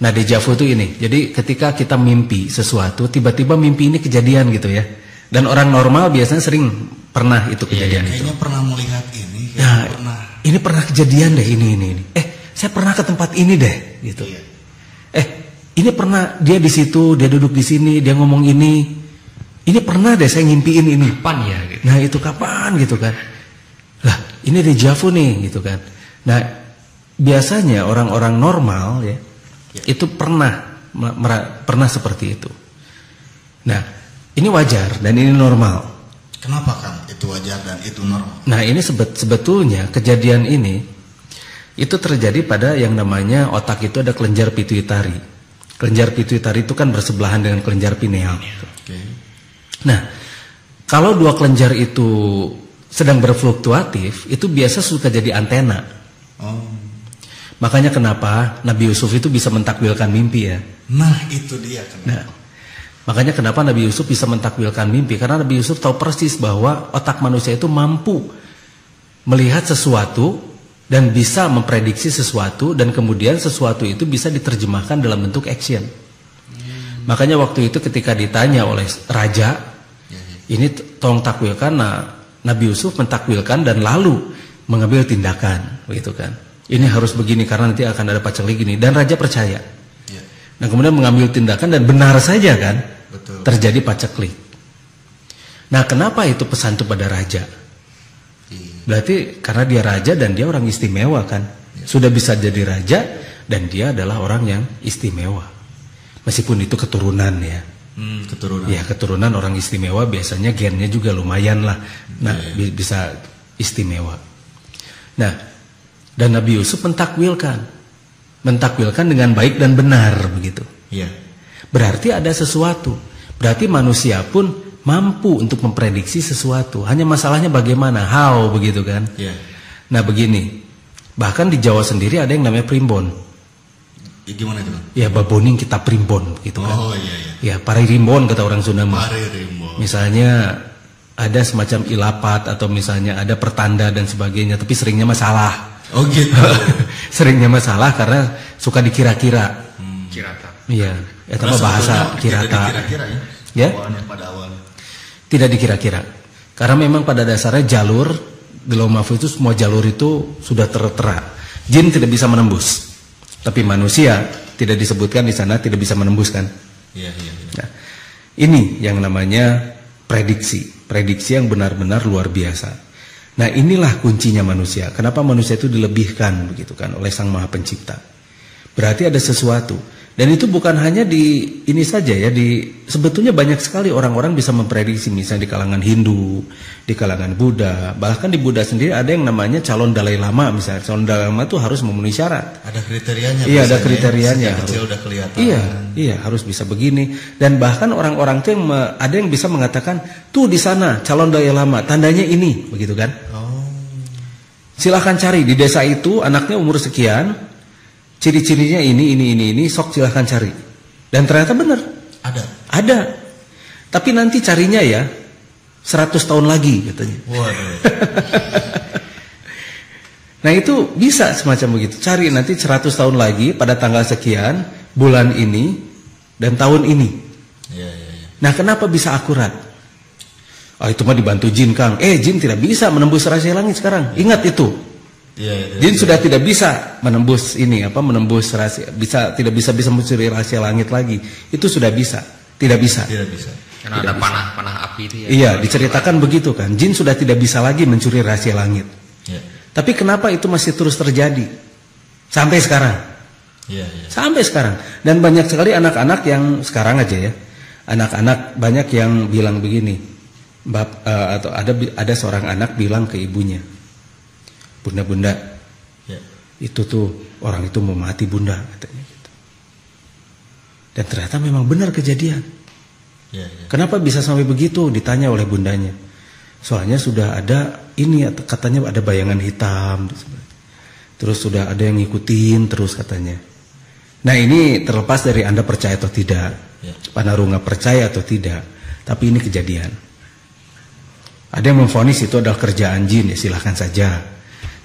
[SPEAKER 1] Nah, déjà vu itu ini. Jadi ketika kita mimpi sesuatu, tiba-tiba mimpi ini kejadian gitu ya. Dan orang normal biasanya sering pernah itu kejadian itu.
[SPEAKER 2] Kayaknya pernah melihat ini.
[SPEAKER 1] Nah, ini pernah kejadian deh ini. Saya pernah ke tempat ini deh gitu.
[SPEAKER 3] Iya.
[SPEAKER 1] Ini pernah dia di situ, dia duduk di sini, dia ngomong ini. Ini pernah deh saya ngimpiin ini.
[SPEAKER 4] Kapan ya? Gitu.
[SPEAKER 1] Nah, itu kapan gitu kan. Lah, ini déjà vu nih gitu kan. Nah, biasanya orang-orang normal ya, itu pernah seperti itu. Nah, ini wajar dan ini normal.
[SPEAKER 2] Kenapa kan itu wajar dan itu normal?
[SPEAKER 1] Nah, ini sebetulnya kejadian ini itu terjadi pada yang namanya otak itu ada kelenjar pituitari. Kelenjar pituitari itu kan bersebelahan dengan kelenjar pineal.
[SPEAKER 2] Okay.
[SPEAKER 1] Nah, kalau dua kelenjar itu sedang berfluktuatif, itu biasa suka jadi antena.
[SPEAKER 2] Oh.
[SPEAKER 1] Makanya kenapa Nabi Yusuf itu bisa mentakwilkan mimpi ya.
[SPEAKER 2] Nah, itu dia kan.
[SPEAKER 1] Nah, makanya kenapa Nabi Yusuf bisa mentakwilkan mimpi, karena Nabi Yusuf tahu persis bahwa otak manusia itu mampu melihat sesuatu dan bisa memprediksi sesuatu, dan kemudian sesuatu itu bisa diterjemahkan dalam bentuk action. Makanya waktu itu ketika ditanya oleh raja, ini tolong takwilkan, Nabi Yusuf mentakwilkan dan lalu mengambil tindakan, begitu kan. Ini harus begini karena nanti akan ada paceklik gini, dan raja percaya. Nah, kemudian mengambil tindakan dan benar saja kan.
[SPEAKER 2] Betul.
[SPEAKER 1] Terjadi paceklik. Nah, kenapa itu pesan itu pada raja? Berarti karena dia raja dan dia orang istimewa kan. Sudah bisa jadi raja dan dia adalah orang yang istimewa. Meskipun itu keturunan ya.
[SPEAKER 2] Keturunan.
[SPEAKER 1] Ya, keturunan orang istimewa biasanya gennya juga lumayan lah. Nah, bisa istimewa. Nah, dan Nabi Yusuf mentakwilkan dengan baik dan benar begitu.
[SPEAKER 2] Iya.
[SPEAKER 1] Berarti ada sesuatu. Berarti manusia pun mampu untuk memprediksi sesuatu. Hanya masalahnya bagaimana, how begitu kan?
[SPEAKER 2] Iya.
[SPEAKER 1] Nah, begini. Bahkan di Jawa sendiri ada yang namanya primbon.
[SPEAKER 2] Ya, gimana itu, Bang?
[SPEAKER 1] Ya, baboning kita primbon gitu kan.
[SPEAKER 2] Oh, iya.
[SPEAKER 1] Ya, paririmbon kata orang Sunda.
[SPEAKER 2] Paririmbon.
[SPEAKER 1] Misalnya ada semacam ilapat atau misalnya ada pertanda dan sebagainya, tapi seringnya masalah.
[SPEAKER 2] Oh, gitu.
[SPEAKER 1] Seringnya masalah karena suka dikira-kira.
[SPEAKER 4] Kirata.
[SPEAKER 1] Iya, itu bahasa kirata.
[SPEAKER 3] Kira-kira
[SPEAKER 1] Ya?
[SPEAKER 3] Pada awalnya.
[SPEAKER 1] Tidak dikira-kira. Karena memang pada dasarnya jalur di Lauh Mahfuz itu semua jalur itu sudah tertera. Jin tidak bisa menembus. Tapi manusia tidak disebutkan di sana tidak bisa menembus kan?
[SPEAKER 2] Iya.
[SPEAKER 1] Nah, ini yang namanya prediksi. Prediksi yang benar-benar luar biasa. Nah, inilah kuncinya manusia. Kenapa manusia itu dilebihkan begitu kan oleh Sang Maha Pencipta? Berarti ada sesuatu. Dan itu bukan hanya di ini saja ya, sebetulnya banyak sekali orang-orang bisa memprediksi, misalnya di kalangan Hindu, di kalangan Buddha, bahkan di Buddha sendiri ada yang namanya calon Dalai Lama misalnya. Calon Dalai Lama itu harus memenuhi syarat.
[SPEAKER 2] Ada kriterianya.
[SPEAKER 1] Iya, ada kriterianya.
[SPEAKER 2] Kecil udah kelihatan.
[SPEAKER 1] Iya, harus bisa begini. Dan bahkan orang-orang itu ada yang bisa mengatakan, tuh di sana calon Dalai Lama, tandanya ini, begitu kan?
[SPEAKER 2] Oh.
[SPEAKER 1] Silahkan cari di desa itu anaknya umur sekian. ciri-cirinya ini, sok silahkan cari. Dan ternyata benar. Ada. Tapi nanti carinya ya 100 tahun lagi katanya.
[SPEAKER 3] Waduh.
[SPEAKER 1] Nah itu bisa semacam begitu. Cari nanti 100 tahun lagi pada tanggal sekian, bulan ini, dan tahun ini.
[SPEAKER 3] Ya.
[SPEAKER 1] Nah kenapa bisa akurat? Itu mah dibantu jin, Kang. Jin tidak bisa menembus rahasia langit sekarang. Ingat itu. Jin sudah tidak bisa menembus menembus rahasia, tidak bisa mencuri rahasia langit lagi. Itu sudah bisa. Tidak bisa.
[SPEAKER 4] Karena ada panah api itu ya.
[SPEAKER 1] Iya, diceritakan begitu kan. Jin sudah tidak bisa lagi mencuri rahasia langit.
[SPEAKER 3] Ya.
[SPEAKER 1] Tapi kenapa itu masih terus terjadi sampai sekarang?
[SPEAKER 3] Ya.
[SPEAKER 1] Sampai sekarang. Dan banyak sekali anak-anak yang sekarang aja ya. Anak-anak banyak yang bilang begini. Atau ada seorang anak bilang ke ibunya, Bunda, itu tuh orang itu mau mati Bunda katanya gitu. Dan ternyata memang benar kejadian. Kenapa bisa sampai begitu? Ditanya oleh bundanya. Soalnya sudah ada katanya ada bayangan hitam. Terus sudah ada yang ngikutin terus katanya. Nah ini terlepas dari Anda percaya atau tidak, Panarunga percaya atau tidak, tapi ini kejadian. Ada yang memvonis itu adalah kerjaan jin, ya silahkan saja.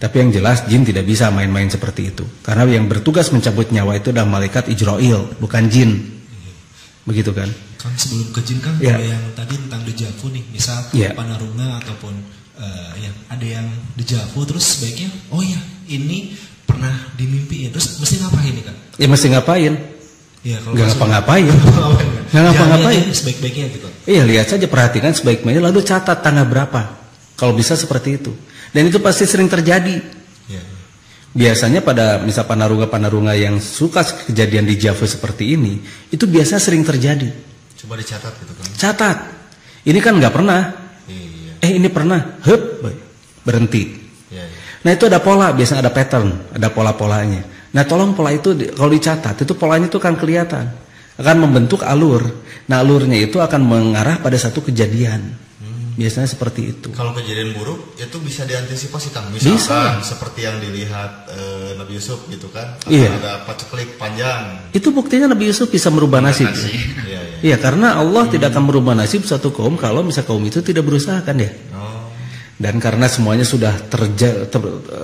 [SPEAKER 1] Tapi yang jelas jin tidak bisa main-main seperti itu. Karena yang bertugas mencabut nyawa itu adalah malaikat Ijrail, bukan jin. Begitu kan?
[SPEAKER 2] Kan sebelum ke jin kan ada yang tadi tentang dejavu nih, misal Panarunga ataupun yang ada yang dejavu terus sebaiknya ini pernah dimimpi ya, terus mesti ngapain nih kan? Ya
[SPEAKER 1] mesti ngapain?
[SPEAKER 2] Ya,
[SPEAKER 1] nggak ngapa-ngapain. Nggak ngapa-ngapain.
[SPEAKER 2] Sebaik-baiknya gitu.
[SPEAKER 1] Iya, lihat saja, perhatikan sebaik-baiknya, lalu catat tanggal berapa. Kalau bisa seperti itu. Dan itu pasti sering terjadi. Biasanya pada misal panarunga yang suka kejadian di Javu seperti ini, itu biasa sering terjadi.
[SPEAKER 3] Coba dicatat gitu kan.
[SPEAKER 1] Catat. Ini kan nggak pernah. Ini pernah. Berhenti. Nah itu ada pola, biasanya ada pattern, ada pola-polanya. Nah tolong pola itu kalau dicatat, itu polanya itu akan kelihatan, akan membentuk alur. Nah alurnya itu akan mengarah pada satu kejadian. Biasanya seperti itu.
[SPEAKER 3] Kalau kejadian buruk itu bisa diantisipasi, Kang. Misalkan seperti yang dilihat Nabi Yusuf gitu kan. Ada paceklik panjang.
[SPEAKER 1] Itu buktinya Nabi Yusuf bisa merubah nasib. Iya, karena Allah tidak akan merubah nasib satu kaum kalau misal kaum itu tidak berusaha kan ya. Dan karena semuanya sudah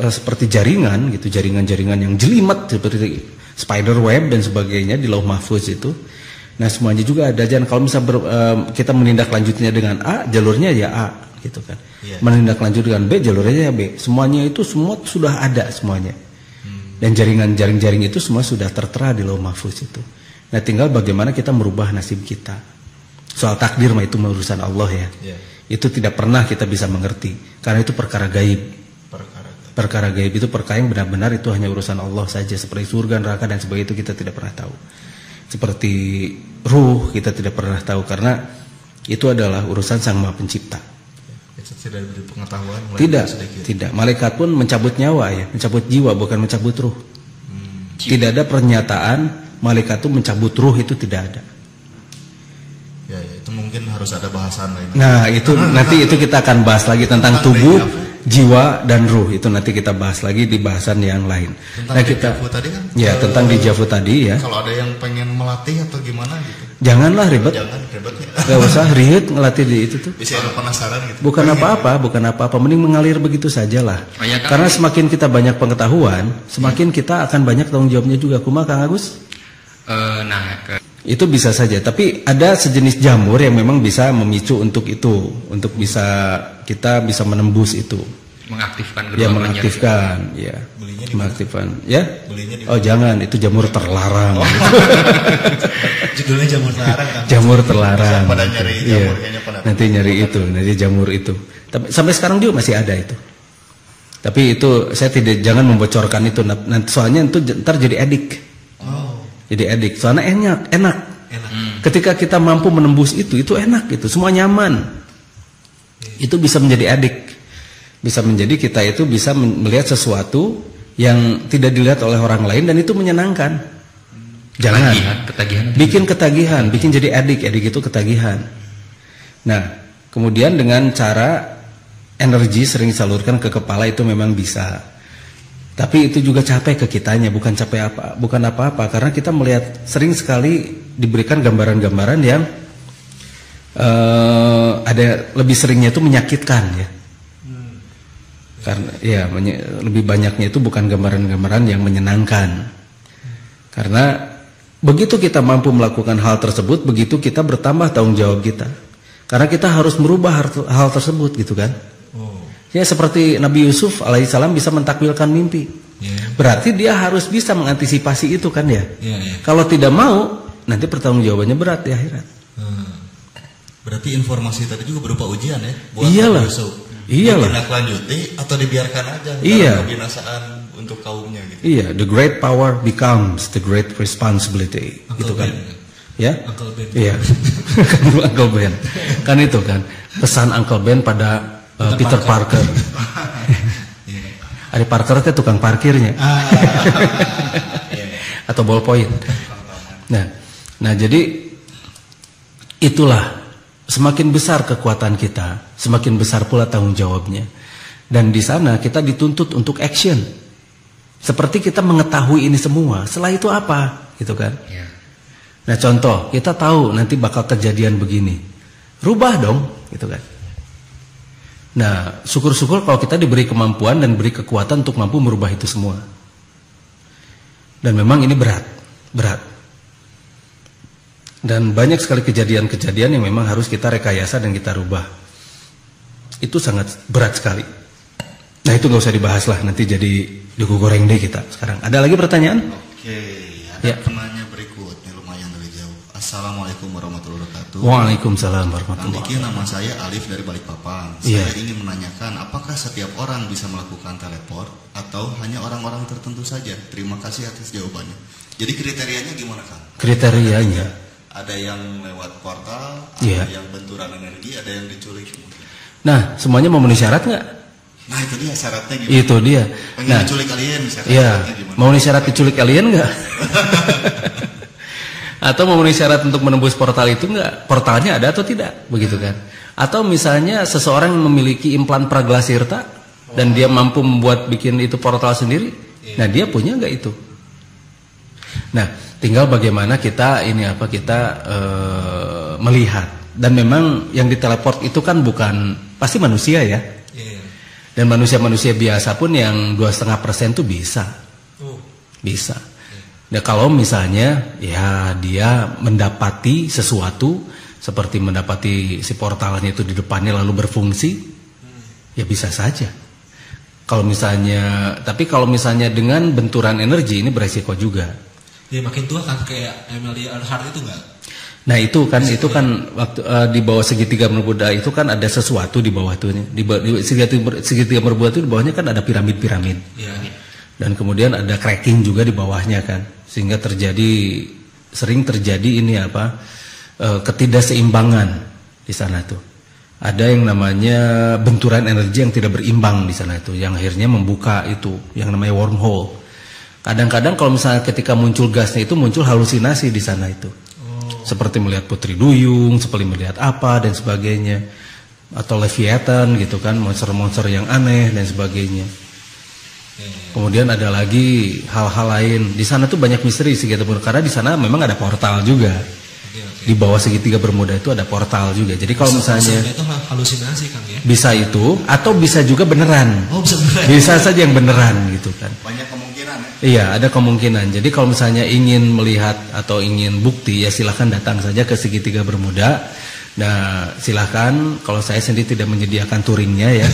[SPEAKER 1] seperti jaringan gitu, jaringan-jaringan yang jelimet seperti spider web dan sebagainya di Lauh Mahfuz itu. Nah semuanya juga ada. Dan kalau misal kita menindaklanjutinya dengan A, jalurnya ya A gitu kan. Menindaklanjut dengan B, jalurnya ya B. Semuanya itu semua sudah ada semuanya. Dan jaring-jaring itu semua sudah tertera di Lauh Mahfuz itu. Nah tinggal bagaimana kita merubah nasib kita. Soal takdir mah itu urusan Allah ya. Itu tidak pernah kita bisa mengerti karena itu perkara gaib. Perkara gaib itu perkara yang benar-benar itu hanya urusan Allah saja, seperti surga, neraka dan sebagainya itu kita tidak pernah tahu. Seperti ruh kita tidak pernah tahu karena itu adalah urusan Sang Maha Pencipta.
[SPEAKER 3] Itu tidak diberi pengetahuan.
[SPEAKER 1] Tidak. Malaikat pun mencabut nyawa ya, mencabut jiwa bukan mencabut ruh. Tidak ada pernyataan malaikat itu mencabut ruh, itu tidak ada.
[SPEAKER 3] Ya, itu mungkin harus ada bahasan lain.
[SPEAKER 1] Nah, itu nanti itu kita akan bahas lagi tentang tubuh, jiwa dan ruh. Itu nanti kita bahas lagi di bahasan yang lain.
[SPEAKER 3] Tentang dejavu tadi kan?
[SPEAKER 1] Ya, tentang dejavu tadi ya.
[SPEAKER 3] Kalau ada yang pengen melatih atau gimana gitu.
[SPEAKER 1] Janganlah ribet.
[SPEAKER 3] Jangan ribet ya.
[SPEAKER 1] Gak usah ribet ngelatih di itu tuh.
[SPEAKER 3] Bisa penasaran gitu.
[SPEAKER 1] Bukan apa-apa, mending mengalir begitu sajalah. Karena semakin kita banyak pengetahuan, semakin kita akan banyak tanggung jawabnya juga. Kumaha Kang Agus? Itu bisa saja, tapi ada sejenis jamur yang memang bisa memicu untuk itu, untuk kita bisa menembus itu,
[SPEAKER 4] mengaktifkan,
[SPEAKER 1] mengaktifkan, ya. Oh jangan, itu jamur terlarang.
[SPEAKER 2] Judulnya jamur terlarang kan?
[SPEAKER 1] Jamur terlarang.
[SPEAKER 3] Pada nyari jamur,
[SPEAKER 1] nanti nyari itu, nanti jamur itu. Tapi sampai sekarang juga masih ada itu. Tapi itu saya jangan membocorkan itu, nanti soalnya itu ntar jadi edik. Jadi edik, soalnya enak. Ketika kita mampu menembus itu enak gitu, semua nyaman. Itu bisa menjadi edik, bisa menjadi kita itu bisa melihat sesuatu yang tidak dilihat oleh orang lain dan itu menyenangkan. Jangan bikin ketagihan, bikin jadi edik itu ketagihan. Nah, kemudian dengan cara energi sering disalurkan ke kepala itu memang bisa. Tapi itu juga capek ke kitanya, bukan apa-apa, karena kita melihat sering sekali diberikan gambaran-gambaran yang ada lebih seringnya itu menyakitkan ya. Karena ya lebih banyaknya itu bukan gambaran-gambaran yang menyenangkan. Karena begitu kita mampu melakukan hal tersebut, begitu kita bertambah tanggung jawab kita. Karena kita harus merubah hal tersebut gitu kan. Ya seperti Nabi Yusuf alaihissalam bisa mentakwilkan mimpi. Berarti dia harus bisa mengantisipasi itu kan ya. Kalau tidak mau, nanti pertanggungjawabannya berat di akhirat.
[SPEAKER 3] Berarti informasi tadi juga berupa ujian ya buat
[SPEAKER 1] Iyalah. Iyalah.
[SPEAKER 3] Ditindaklanjuti atau dibiarkan aja
[SPEAKER 1] dalam
[SPEAKER 3] kebinasaan untuk kaumnya gitu.
[SPEAKER 1] Iya, the great power becomes the great responsibility. Gitu kan. Ya?
[SPEAKER 2] Uncle Ben.
[SPEAKER 1] Iya. Uncle Ben. Kan itu kan pesan Uncle Ben pada Peter Parker. Ada Parker itu tukang parkirnya. Atau ballpoint. Nah, jadi itulah semakin besar kekuatan kita, semakin besar pula tanggung jawabnya. Dan di sana kita dituntut untuk action. Seperti kita mengetahui ini semua, setelah itu apa? Gitu kan? Nah, contoh, kita tahu nanti bakal kejadian begini. Rubah dong, gitu kan? Nah, syukur-syukur kalau kita diberi kemampuan dan beri kekuatan untuk mampu merubah itu semua. Dan memang ini berat. Dan banyak sekali kejadian-kejadian yang memang harus kita rekayasa dan kita rubah. Itu sangat berat sekali. Nah, itu nggak usah dibahas lah, nanti jadi duku goreng deh kita sekarang. Ada lagi pertanyaan?
[SPEAKER 3] Oke, ada penanya berikutnya lumayan dari jauh. Assalamualaikum warahmatullahi wabarakatuh.
[SPEAKER 1] Waalaikumsalam warahmatullahi
[SPEAKER 3] wabarakatuh. Nama saya Alif dari Balikpapan. Saya ingin menanyakan, apakah setiap orang bisa melakukan teleport atau hanya orang-orang tertentu saja? Terima kasih atas jawabannya. Jadi kriterianya gimana, Kang?
[SPEAKER 1] Kriterianya?
[SPEAKER 3] Ada yang lewat portal, ada yang benturan energi, ada yang diculik.
[SPEAKER 1] Nah, semuanya memenuhi syarat nggak?
[SPEAKER 3] Nah, itu dia syaratnya gimana?
[SPEAKER 1] Itu dia.
[SPEAKER 3] Pengen diculik alien misalnya.
[SPEAKER 1] Iya. Memenuhi syarat diculik alien nggak? Atau memenuhi syarat untuk menembus portal itu nggak? Portalnya ada atau tidak? Begitu kan? Atau misalnya seseorang memiliki implan praglasirta dan dia mampu bikin itu portal sendiri. Nah, dia punya nggak itu? Nah, tinggal bagaimana kita melihat. Dan memang yang diteleport itu kan bukan pasti manusia ya. Dan manusia-manusia biasa pun yang 2,5% tuh bisa. Bisa. Nah, kalau misalnya ya dia mendapati sesuatu seperti mendapati si portalnya itu di depannya lalu berfungsi, ya bisa saja. Tapi kalau misalnya dengan benturan energi ini beresiko juga.
[SPEAKER 2] Ya makin tua kan kayak Amelia Earhart itu enggak?
[SPEAKER 1] Nah, itu kan waktu di bawah segitiga bermuda itu kan ada sesuatu di bawah tuh. Di segitiga bermuda itu di bawahnya kan ada piramid-piramid. Dan kemudian ada cracking juga di bawahnya kan. Sehingga sering terjadi ketidakseimbangan di sana tuh. Ada yang namanya benturan energi yang tidak berimbang di sana itu, yang akhirnya membuka itu yang namanya wormhole. Kadang-kadang kalau misalnya ketika muncul gasnya itu muncul halusinasi di sana itu. Seperti melihat putri duyung, seperti melihat apa dan sebagainya. Atau Leviathan gitu kan, monster-monster yang aneh dan sebagainya. Kemudian ada lagi hal-hal lain. Di sana tuh banyak misteri segitiga bermuda, karena di sana memang ada portal juga. Di bawah segitiga bermuda itu ada portal juga. Jadi kalau misalnya
[SPEAKER 2] itu halusinasi kan ya?
[SPEAKER 1] Bisa itu, atau bisa juga beneran. Bisa saja yang beneran gitu kan.
[SPEAKER 3] Banyak kemungkinan ya?
[SPEAKER 1] Iya, ada kemungkinan. Jadi kalau misalnya ingin melihat atau ingin bukti, ya silahkan datang saja ke segitiga bermuda. Nah, silahkan. Kalau saya sendiri tidak menyediakan touringnya ya.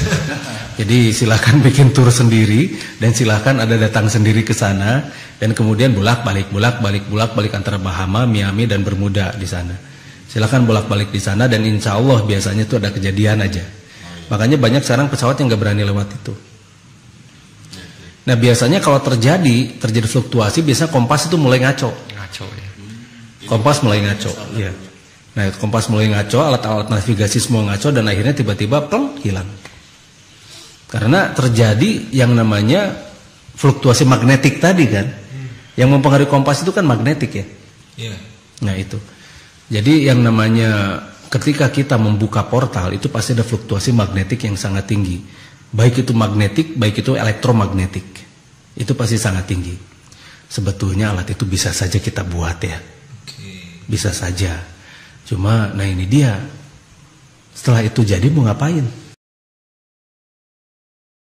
[SPEAKER 1] Jadi silahkan bikin tour sendiri dan silahkan ada datang sendiri ke sana dan kemudian bolak-balik antara Bahama, Miami dan Bermuda di sana. Silahkan bolak-balik di sana dan insya Allah biasanya itu ada kejadian aja. Makanya banyak sekarang pesawat yang nggak berani lewat itu. Nah, biasanya kalau terjadi fluktuasi, biasanya kompas itu mulai ngaco. Kompas mulai ngaco, ya. Nah, kompas mulai ngaco, alat-alat navigasi semua ngaco dan akhirnya tiba-tiba hilang. Karena terjadi yang namanya fluktuasi magnetik tadi kan. Yang mempengaruhi kompas itu kan magnetik ya. Nah, itu. Jadi yang namanya ketika kita membuka portal itu pasti ada fluktuasi magnetik yang sangat tinggi. Baik itu magnetik, baik itu elektromagnetik. itu pasti sangat tinggi. Sebetulnya alat itu bisa saja kita buat ya, bisa saja. Cuma, nah ini dia. Setelah itu jadi mau ngapain?